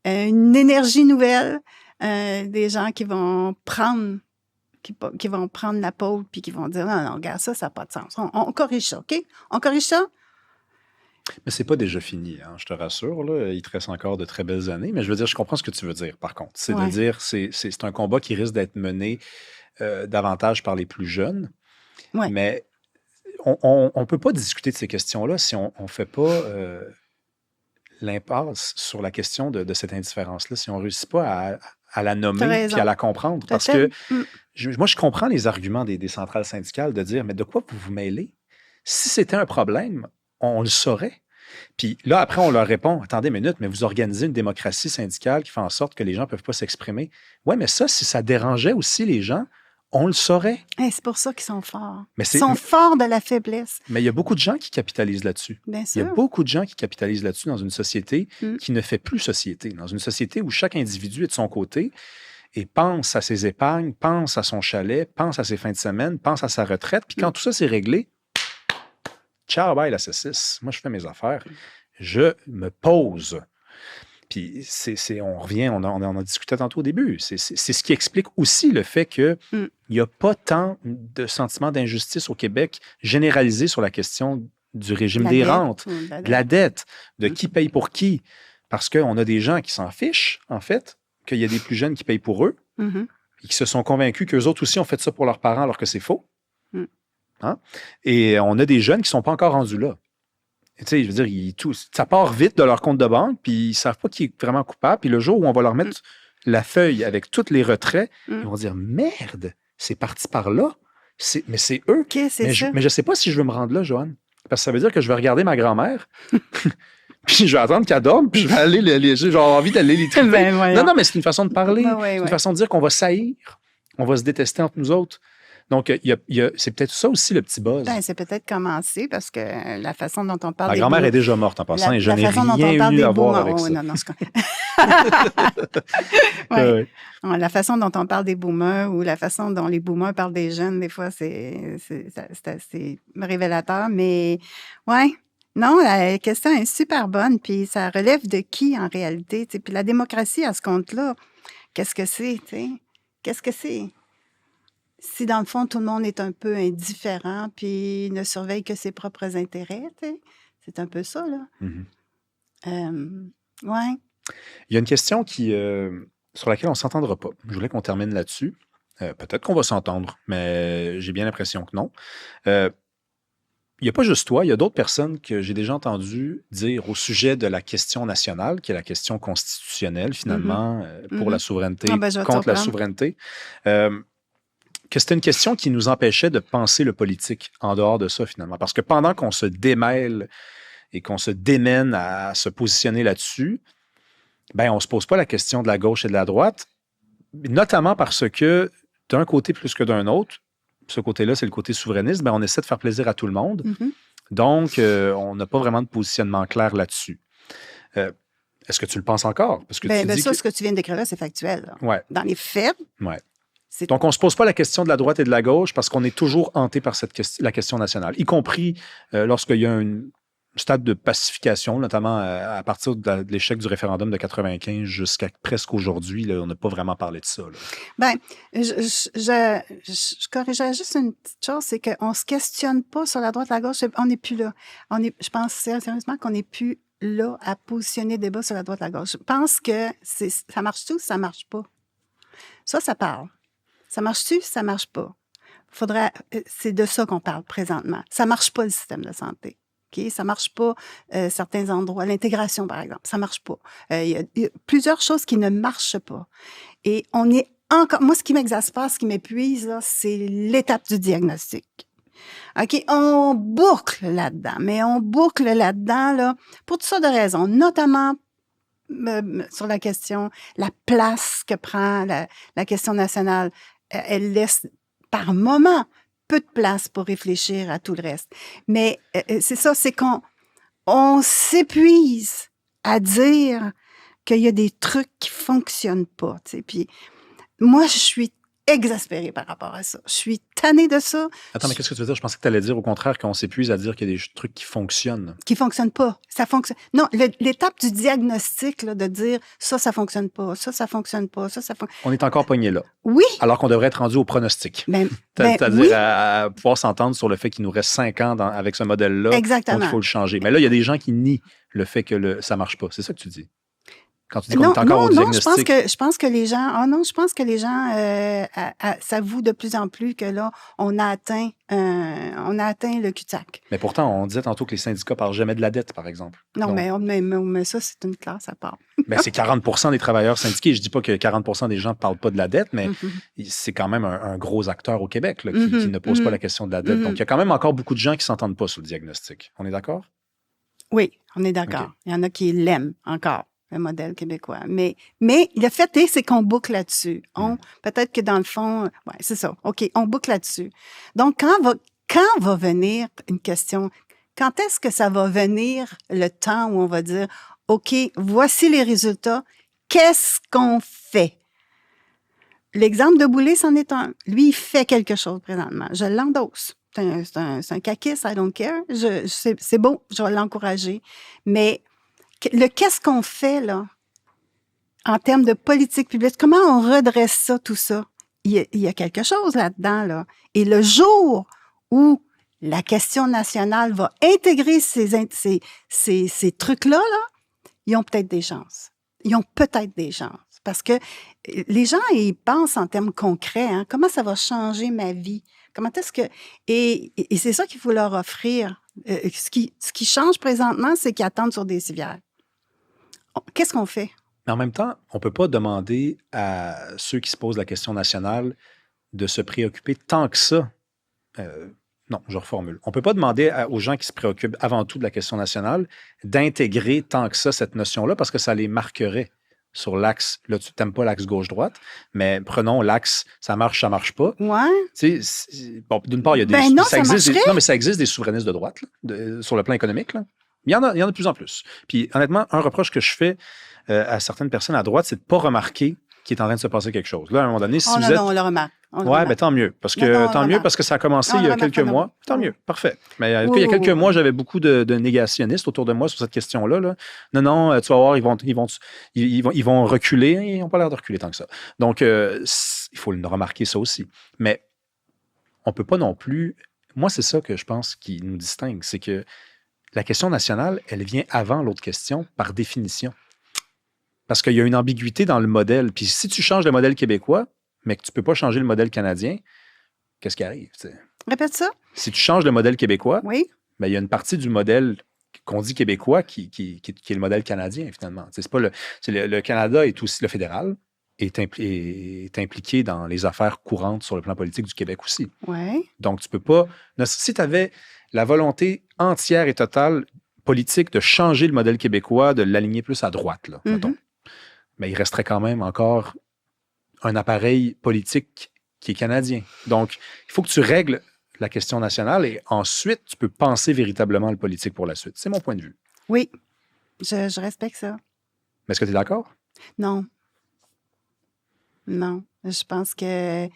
une énergie nouvelle, des gens qui vont prendre la pôle puis qui vont dire non, regarde, ça n'a pas de sens. On corrige ça, OK? On corrige ça? Mais c'est pas déjà fini, hein, je te rassure. Là. Il te reste encore de très belles années. Mais je veux dire, je comprends ce que tu veux dire, par contre. C'est de dire, c'est un combat qui risque d'être mené davantage par les plus jeunes. Ouais. Mais on ne peut pas discuter de ces questions-là si on ne fait pas l'impasse sur la question de cette indifférence-là, si on ne réussit pas à la nommer et à la comprendre. Parce que moi, je comprends les arguments des centrales syndicales de dire, mais de quoi vous vous mêlez? Si c'était un problème, on le saurait. Puis là, après, on leur répond, attendez une minute, mais vous organisez une démocratie syndicale qui fait en sorte que les gens ne peuvent pas s'exprimer. Oui, mais ça, si ça dérangeait aussi les gens, on le saurait. C'est pour ça qu'ils sont forts. Ils sont forts de la faiblesse. Mais il y a beaucoup de gens qui capitalisent là-dessus. Bien sûr. Il y a beaucoup de gens qui capitalisent là-dessus dans une société qui ne fait plus société, dans une société où chaque individu est de son côté et pense à ses épargnes, pense à son chalet, pense à ses fins de semaine, pense à sa retraite. Puis quand tout ça c'est réglé, ciao, bye la saucisse. Moi, je fais mes affaires. Je me pose. Puis on revient, on en a discuté tantôt au début. C'est ce qui explique aussi le fait qu'il n'y a pas tant de sentiment d'injustice au Québec généralisé sur la question du régime des rentes, de la dette, de qui paye pour qui. Parce qu'on a des gens qui s'en fichent, en fait, qu'il y a des plus jeunes qui payent pour eux et qui se sont convaincus qu'eux autres aussi ont fait ça pour leurs parents alors que c'est faux. Hein? Et on a des jeunes qui ne sont pas encore rendus là. Tu sais, je veux dire, ça part vite de leur compte de banque, puis ils ne savent pas qui est vraiment coupable. Puis le jour où on va leur mettre la feuille avec tous les retraits, ils vont dire merde, c'est parti par là. Mais c'est eux. Mais je ne sais pas si je veux me rendre là, Joanne. Parce que ça veut dire que je vais regarder ma grand-mère, puis je vais attendre qu'elle dorme, puis je vais aller j'ai envie d'aller les triper. Non, mais c'est une façon de parler. C'est une façon de dire qu'on va s'haïr. On va se détester entre nous autres. Donc, c'est peut-être ça aussi le petit buzz. C'est peut-être commencé parce que la façon dont on parle Ma grand-mère est déjà morte en passant et je n'ai rien eu à voir avec ça. La façon dont on parle des boomers ou la façon dont les boomers parlent des jeunes, des fois, c'est assez révélateur. Mais, ouais, non, la question est super bonne. Puis, ça relève de qui en réalité? T'sais? Puis, la démocratie à ce compte-là, qu'est-ce que c'est? Qu'est-ce que c'est? Si, dans le fond, tout le monde est un peu indifférent puis ne surveille que ses propres intérêts, c'est un peu ça, là. Ouais. Il y a une question sur laquelle on ne s'entendra pas. Je voulais qu'on termine là-dessus. Peut-être qu'on va s'entendre, mais j'ai bien l'impression que non. il n'y a pas juste toi, il y a d'autres personnes que j'ai déjà entendu dire au sujet de la question nationale, qui est la question constitutionnelle, finalement, pour la souveraineté, Ah ben, je vais te contre la surprendre. souveraineté, que c'était une question qui nous empêchait de penser le politique en dehors de ça, finalement. Parce que pendant qu'on se démêle et qu'on se démène à se positionner là-dessus, ben, on ne se pose pas la question de la gauche et de la droite, notamment parce que d'un côté plus que d'un autre, ce côté-là, c'est le côté souverainiste, ben, on essaie de faire plaisir à tout le monde. Donc, on n'a pas vraiment de positionnement clair là-dessus. Est-ce que tu le penses encore? Parce que tu dis Ça, que... ce que tu viens de décrire là, c'est factuel. Là. Ouais. Dans les faits, Ouais. c'est... Donc, on ne se pose pas la question de la droite et de la gauche parce qu'on est toujours hanté par la question nationale, y compris lorsqu'il y a un stade de pacification, notamment à partir de l'échec du référendum de 95 jusqu'à presque aujourd'hui. Là, on n'a pas vraiment parlé de ça. Là. Ben, je corrigerais juste une petite chose, c'est qu'on ne se questionne pas sur la droite et la gauche. On n'est plus là. Je pense sérieusement qu'on n'est plus là à positionner le débat sur la droite et la gauche. Je pense que ça marche-tu ou ça marche pas? Ça parle. Ça marche-tu, ça marche pas. C'est de ça qu'on parle présentement. Ça marche pas, le système de santé. Okay? Ça marche pas, certains endroits. L'intégration, par exemple, ça marche pas. Il y a plusieurs choses qui ne marchent pas. Et on est encore... Moi, ce qui m'exaspère, ce qui m'épuise, là, c'est l'étape du diagnostic. OK? On boucle là-dedans. Mais on boucle là-dedans, là, pour toutes sortes de raisons. Notamment sur la question, la place que prend la question nationale. Elle laisse par moment peu de place pour réfléchir à tout le reste. Mais c'est ça, c'est qu'on s'épuise à dire qu'il y a des trucs qui fonctionnent pas. Tu sais. Puis moi, je suis exaspérée par rapport à ça. Je suis tannée de ça. Attends, mais qu'est-ce que tu veux dire? Je pensais que tu allais dire au contraire qu'on s'épuise à dire qu'il y a des trucs qui fonctionnent. Qui fonctionnent pas. Ça fonctionne. Non, l'étape du diagnostic, là, de dire ça fonctionne pas, ça fonctionne pas, ça fonctionne. On est encore pogné là. Oui. Alors qu'on devrait être rendu au pronostic. C'est-à-dire oui. à pouvoir s'entendre sur le fait qu'il nous reste 5 ans avec ce modèle-là. Exactement. Donc, il faut le changer. Mais là, il y a des gens qui nient le fait que ça marche pas. C'est ça que tu dis? Quand tu dis qu'on est encore au diagnostic. Je pense que les gens s'avouent de plus en plus que là, on a atteint le cul-de-sac. Mais pourtant, on disait tantôt que les syndicats parlent jamais de la dette, par exemple. Non, donc, mais ça, c'est une classe à part. Ben, c'est 40% des travailleurs syndiqués. Je dis pas que 40% des gens ne parlent pas de la dette, mais c'est quand même un gros acteur au Québec là, qui ne pose pas la question de la dette. Donc, il y a quand même encore beaucoup de gens qui s'entendent pas sur le diagnostic. On est d'accord? Oui, on est d'accord. Okay. Il y en a qui l'aiment encore, le modèle québécois. Mais le fait est, c'est qu'on boucle là-dessus. Peut-être que dans le fond, ouais, c'est ça. OK, on boucle là-dessus. Donc, quand va venir une question, quand est-ce que ça va venir le temps où on va dire, OK, voici les résultats, qu'est-ce qu'on fait? L'exemple de Boulay, c'en est un. Lui, il fait quelque chose présentement. Je l'endosse. C'est un caquiste, I don't care. C'est beau, je vais l'encourager. Mais qu'est-ce qu'on fait, là, en termes de politique publique? Comment on redresse ça, tout ça? Il y a quelque chose là-dedans, là. Et le jour où la question nationale va intégrer ces trucs-là, là, ils ont peut-être des chances. Ils ont peut-être des chances. Parce que les gens, ils pensent en termes concrets. Hein? Comment ça va changer ma vie? Comment est-ce que... Et c'est ça qu'il faut leur offrir. Ce qui change présentement, c'est qu'ils attendent sur des civières. Qu'est-ce qu'on fait? Mais en même temps, on ne peut pas demander à ceux qui se posent la question nationale de se préoccuper tant que ça. Non, je reformule. On ne peut pas demander aux gens qui se préoccupent avant tout de la question nationale d'intégrer tant que ça cette notion-là parce que ça les marquerait sur l'axe. Là, tu n'aimes pas l'axe gauche-droite, mais prenons l'axe ça marche pas. Ouais. Bon, d'une part, il y a des... Ben non, ça existe des souverainistes de droite là, sur le plan économique. Là. Il y en a de plus en plus. Puis honnêtement, un reproche que je fais à certaines personnes à droite, c'est de ne pas remarquer qu'il est en train de se passer quelque chose. Là, à un moment donné, si vous êtes... Non, on le remarque. Oui, ben tant mieux. Parce que ça a commencé il y a quelques mois. Tant mieux, parfait. Mais il y a quelques mois, j'avais beaucoup de négationnistes autour de moi sur cette question-là. Là. Non, tu vas voir, ils vont reculer. Ils n'ont pas l'air de reculer tant que ça. Donc, il faut remarquer ça aussi. Mais on ne peut pas non plus... Moi, c'est ça que je pense qui nous distingue. C'est que la question nationale, elle vient avant l'autre question par définition. Parce qu'il y a une ambiguïté dans le modèle. Puis si tu changes le modèle québécois, mais que tu ne peux pas changer le modèle canadien, qu'est-ce qui arrive? T'sais? Répète ça. Si tu changes le modèle québécois, oui, mais il y a une partie du modèle qu'on dit québécois qui est le modèle canadien, finalement. C'est pas le Canada est aussi, le fédéral est impliqué dans les affaires courantes sur le plan politique du Québec aussi. Ouais. Donc, tu peux pas... Si tu avais la volonté entière et totale politique de changer le modèle québécois, de l'aligner plus à droite, là, mettons, mais il resterait quand même encore un appareil politique qui est canadien. Donc, il faut que tu règles la question nationale et ensuite, tu peux penser véritablement le politique pour la suite. C'est mon point de vue. Oui, je respecte ça. Mais est-ce que tu es d'accord? Non. Non. Je pense que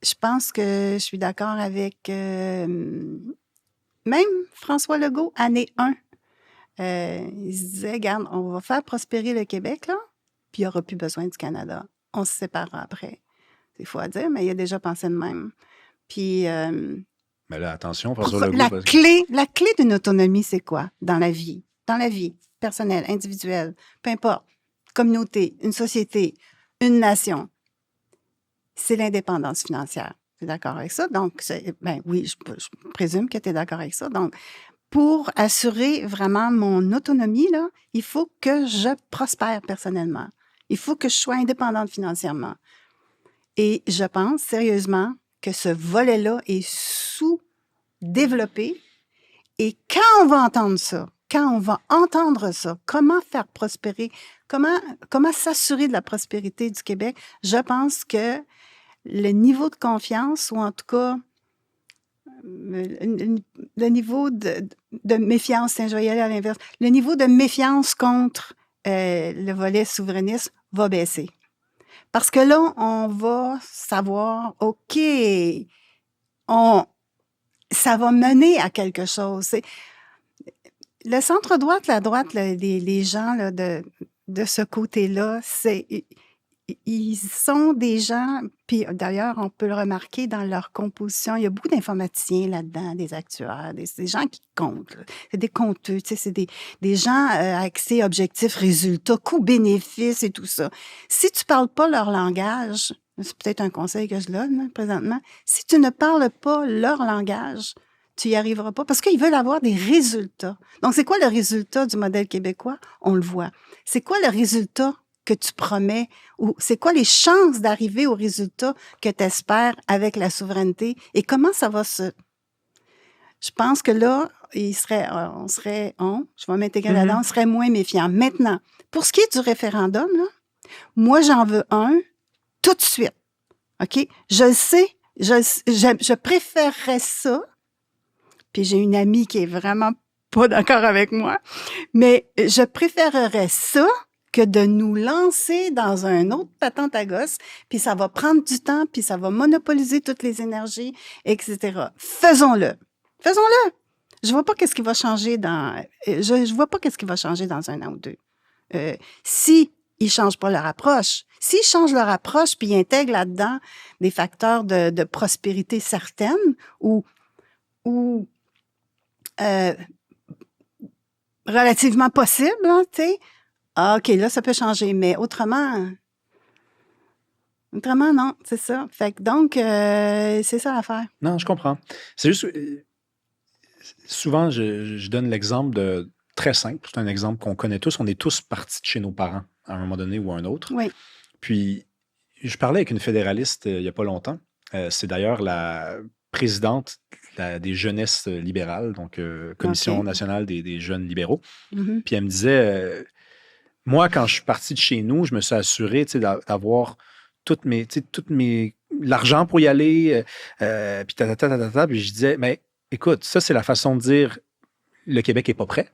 je suis d'accord avec même François Legault, année 1. Il se disait, regarde, on va faire prospérer le Québec, là, puis il n'y aura plus besoin du Canada. On se séparera après. C'est faux à dire, mais il a déjà pensé de même. Puis... mais là, attention, François Legault... La clé d'une autonomie, c'est quoi dans la vie? Dans la vie personnelle, individuelle, peu importe, communauté, une société, une nation, c'est l'indépendance financière. Tu es d'accord avec ça? Donc, oui, je présume que tu es d'accord avec ça. Donc, pour assurer vraiment mon autonomie, là, il faut que je prospère personnellement. Il faut que je sois indépendante financièrement. Et je pense sérieusement que ce volet-là est sous-développé. Et quand on va entendre ça, comment faire prospérer, comment s'assurer de la prospérité du Québec, je pense que le niveau de confiance, ou en tout cas, le niveau de méfiance, je vais y aller à l'inverse, le niveau de méfiance contre le volet souverainiste va baisser. Parce que là, on va savoir, OK, ça va mener à quelque chose. Le centre-droite, la droite, les gens là, de ce côté-là, ils sont des gens, puis d'ailleurs, on peut le remarquer dans leur composition, il y a beaucoup d'informaticiens là-dedans, des actuaires, des gens qui comptent. Là. C'est des compteux, tu sais, c'est des gens axés, objectifs, résultats, coûts-bénéfices et tout ça. Si tu parles pas leur langage, c'est peut-être un conseil que je donne présentement, si tu ne parles pas leur langage, tu n'y arriveras pas parce qu'ils veulent avoir des résultats. Donc, c'est quoi le résultat du modèle québécois? On le voit. C'est quoi le résultat que tu promets ou c'est quoi les chances d'arriver au résultat que tu espères avec la souveraineté et comment ça va se... Je pense que là, je vais m'intégrer là-dedans, on serait moins méfiant. Maintenant, pour ce qui est du référendum, là, moi, j'en veux un tout de suite. OK? Je le sais, je préférerais ça. Puis j'ai une amie qui est vraiment pas d'accord avec moi, mais je préférerais ça que de nous lancer dans un autre patente à gosse, puis ça va prendre du temps, puis ça va monopoliser toutes les énergies, etc. Faisons-le. Faisons-le. Je vois pas qu'est-ce qui va changer je vois pas qu'est-ce qui va changer dans 1 an ou 2. Si ils changent pas leur approche, s'ils changent leur approche puis ils intègrent là-dedans des facteurs de prospérité certaine ou relativement possible, hein, tu sais. Ah, OK, là, ça peut changer, mais autrement, non, c'est ça. Fait que donc, c'est ça l'affaire. Non, je comprends. C'est juste, souvent, je donne l'exemple de très simple. C'est un exemple qu'on connaît tous. On est tous partis de chez nos parents à un moment donné ou à un autre. Oui. Puis, je parlais avec une fédéraliste il n'y a pas longtemps. C'est d'ailleurs la présidente des jeunesses libérales, donc Commission nationale des jeunes libéraux. Mm-hmm. Puis elle me disait, moi, quand je suis parti de chez nous, je me suis assuré d'avoir l'argent pour y aller, puis puis je disais, mais écoute, ça, c'est la façon de dire le Québec n'est pas prêt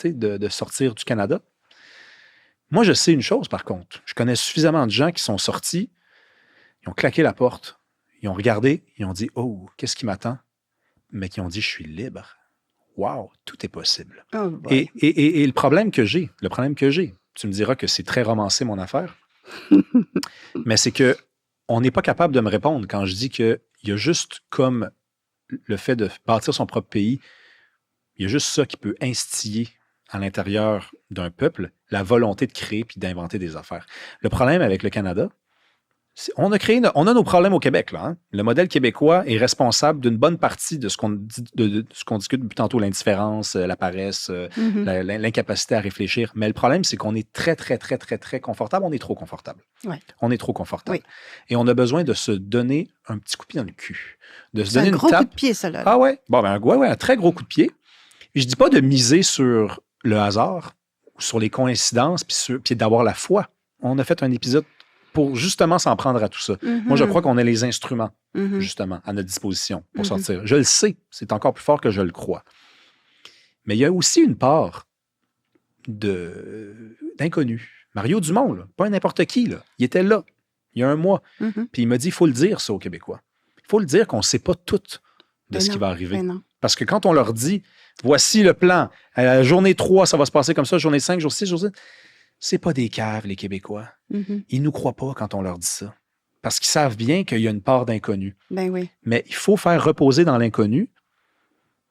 de sortir du Canada. Moi, je sais une chose, par contre. Je connais suffisamment de gens qui sont sortis, ils ont claqué la porte, ils ont regardé, ils ont dit « Oh, qu'est-ce qui m'attend? » Mais qui ont dit « Je suis libre. Wow, tout est possible. Oh » boy. Et le problème que j'ai, tu me diras que c'est très romancé, mon affaire, mais c'est que on n'est pas capable de me répondre quand je dis qu'il y a juste comme le fait de bâtir son propre pays, il y a juste ça qui peut instiller à l'intérieur d'un peuple la volonté de créer puis d'inventer des affaires. Le problème avec le Canada, On a nos problèmes au Québec, là. Hein? Le modèle québécois est responsable d'une bonne partie de ce qu'on ce qu'on discute depuis tantôt, l'indifférence, la paresse, l'incapacité à réfléchir. Mais le problème, c'est qu'on est très, très, très, très, très confortable. On est trop confortable. Ouais. On est trop confortable. Oui. Et on a besoin de se donner un petit coup de pied dans le cul. De se C'est donner un une gros tape. coup de pied, ça, là. Ah ouais? Bon, ben, ouais, un très gros coup de pied. Et je dis pas de miser sur le hasard, ou sur les coïncidences, puis d'avoir la foi. On a fait un épisode pour justement s'en prendre à tout ça. Moi, je crois qu'on a les instruments, justement, à notre disposition pour sortir. Je le sais, c'est encore plus fort que je le crois. Mais il y a aussi une part d'inconnu. Mario Dumont, là, pas n'importe qui, là, il était là, il y a un mois. Puis il m'a dit, il faut le dire, ça, aux Québécois. Il faut le dire qu'on ne sait pas tout de ce qui va arriver. Parce que quand on leur dit, voici le plan, à la journée 3, ça va se passer comme ça, journée 5, jour 6, jour 7, c'est pas des caves, les Québécois. Ils nous croient pas quand on leur dit ça. Parce qu'ils savent bien qu'il y a une part d'inconnu. Ben oui. Mais il faut faire reposer dans l'inconnu,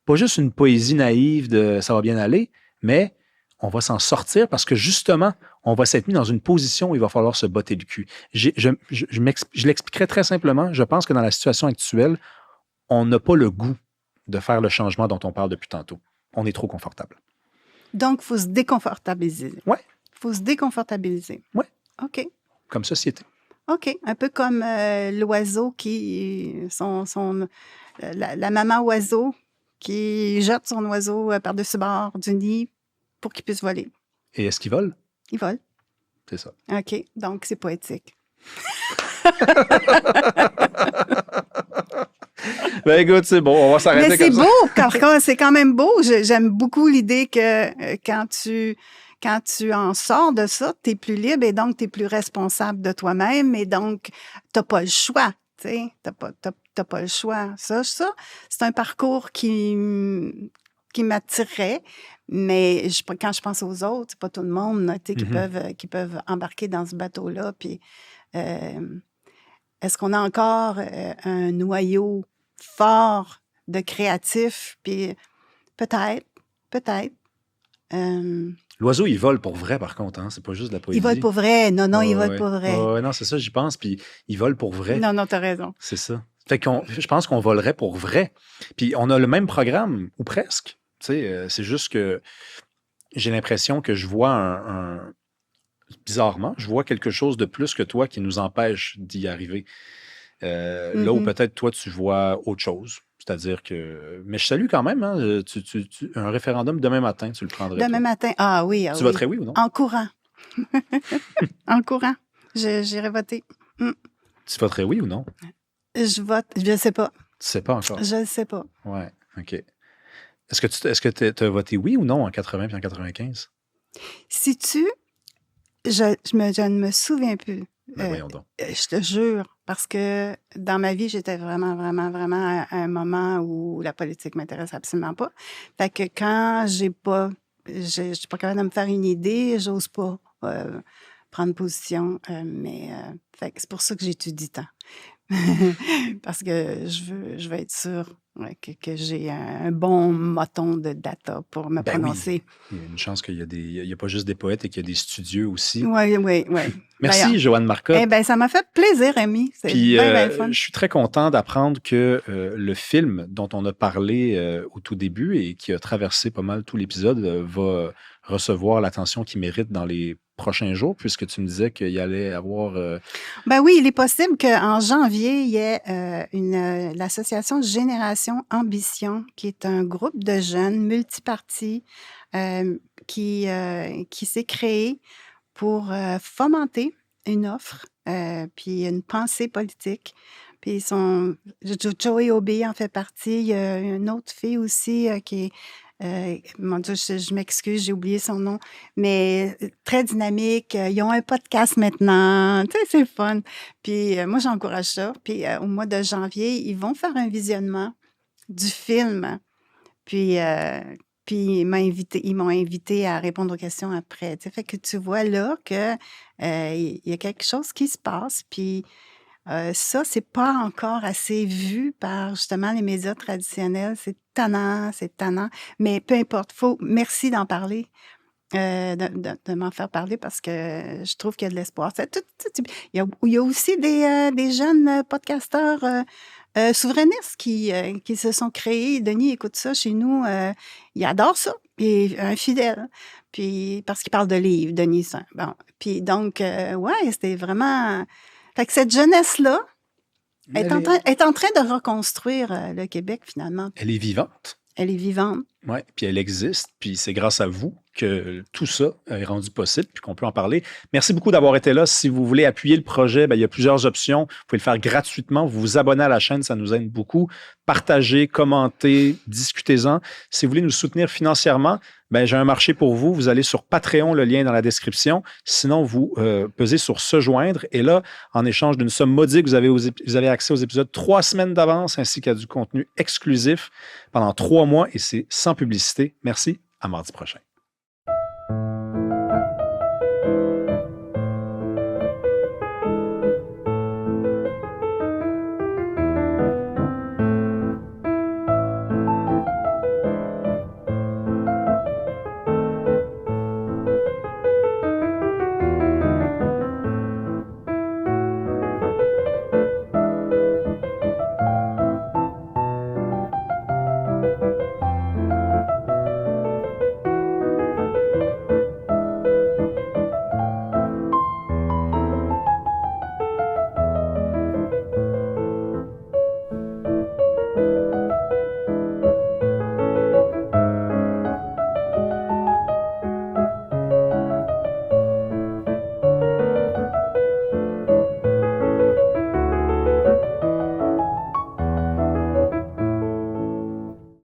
pas juste une poésie naïve de « ça va bien aller », mais on va s'en sortir parce que justement, on va s'être mis dans une position où il va falloir se botter le cul. Je l'expliquerai très simplement. Je pense que dans la situation actuelle, on n'a pas le goût de faire le changement dont on parle depuis tantôt. On est trop confortable. Donc, il faut se déconfortabiliser. Oui. Il faut se déconfortabiliser. Oui. OK. Comme société. OK. Un peu comme l'oiseau qui... la maman oiseau qui jette son oiseau par-dessus bord du nid pour qu'il puisse voler. Et est-ce qu'il vole? Il vole. C'est ça. OK. Donc, c'est poétique. Ben écoute, c'est bon, on va s'arrêter comme ça. Mais c'est beau, car c'est quand même beau. J'aime beaucoup l'idée que quand tu en sors de ça, tu es plus libre et donc tu es plus responsable de toi-même et donc tu n'as pas le choix. Tu n'as pas le choix. Ça, c'est un parcours qui m'attirait, mais quand je pense aux autres, c'est pas tout le monde qui peuvent embarquer dans ce bateau-là. Puis, est-ce qu'on a encore un noyau fort de créatifs? Puis peut-être. L'oiseau, il vole pour vrai, par contre. Hein? C'est pas juste de la poésie. Il vole pour vrai. Non, il vole pour vrai. Non, c'est ça, j'y pense. Puis il vole pour vrai. Non, t'as raison. C'est ça. Fait je pense qu'on volerait pour vrai. Puis on a le même programme, ou presque. C'est juste que j'ai l'impression que je vois bizarrement, je vois quelque chose de plus que toi qui nous empêche d'y arriver. Là où peut-être toi, tu vois autre chose. C'est-à-dire que... Mais je salue quand même, hein, un référendum demain matin, tu le prendrais. Demain matin? Ah oui. Tu voterais oui ou non? En courant. En courant. J'irai voter. Tu voterais oui ou non? Je vote. Je ne sais pas. Tu ne sais pas encore? Je ne sais pas. Ouais, OK. Est-ce que tu as voté oui ou non en 80 puis en 95? Je ne me souviens plus. Ben voyons donc. Je te jure, parce que dans ma vie, j'étais vraiment, vraiment, vraiment à un moment où la politique m'intéresse absolument pas. Fait que quand je suis pas capable de me faire une idée, j'ose pas prendre position. Fait que c'est pour ça que j'étudie tant. Parce que je veux être sûre que j'ai un bon moton de data pour me prononcer. Oui. Il y a une chance qu'il y a pas juste des poètes et qu'il y a des studieux aussi. Oui. Merci, Joanne Marcotte. Ça m'a fait plaisir, Rémi. C'est bien fun. Je suis très content d'apprendre que le film dont on a parlé au tout début et qui a traversé pas mal tout l'épisode va recevoir l'attention qu'il mérite dans les prochains jours, puisque tu me disais qu'il y allait avoir... Ben oui, il est possible qu'en janvier, il y ait l'association Génération Ambition, qui est un groupe de jeunes multipartis qui s'est créé pour fomenter une offre puis une pensée politique. Puis Joey Obi en fait partie. Il y a une autre fille aussi qui est... mon Dieu, je m'excuse, j'ai oublié son nom, mais très dynamique. Ils ont un podcast maintenant. Tu sais, c'est fun. Puis moi, j'encourage ça. Puis au mois de janvier, ils vont faire un visionnement du film. Puis ils m'ont invité à répondre aux questions après. Tu sais, fait que tu vois là que il y a quelque chose qui se passe. Puis ça, c'est pas encore assez vu par justement les médias traditionnels. C'est tannant. Mais peu importe. Merci d'en parler. de m'en faire parler parce que je trouve qu'il y a de l'espoir. Il y a aussi des jeunes podcasteurs souverainistes qui se sont créés. Denis écoute ça chez nous. Il adore ça. Et un fidèle. Puis, parce qu'il parle de livres, Denis. Bon. Puis donc, ouais, c'était vraiment... Fait que cette jeunesse-là est en train de reconstruire le Québec, finalement. Elle est vivante. Elle est vivante. Oui, puis elle existe, puis c'est grâce à vous que tout ça est rendu possible, puis qu'on peut en parler. Merci beaucoup d'avoir été là. Si vous voulez appuyer le projet, il y a plusieurs options. Vous pouvez le faire gratuitement. Vous vous abonnez à la chaîne, ça nous aide beaucoup. Partagez, commentez, discutez-en. Si vous voulez nous soutenir financièrement, j'ai un marché pour vous. Vous allez sur Patreon, le lien est dans la description. Sinon, vous pesez sur Se joindre. Et là, en échange d'une somme modique, vous avez accès aux épisodes 3 semaines d'avance ainsi qu'à du contenu exclusif pendant 3 mois et c'est sans publicité. Merci. À mardi prochain.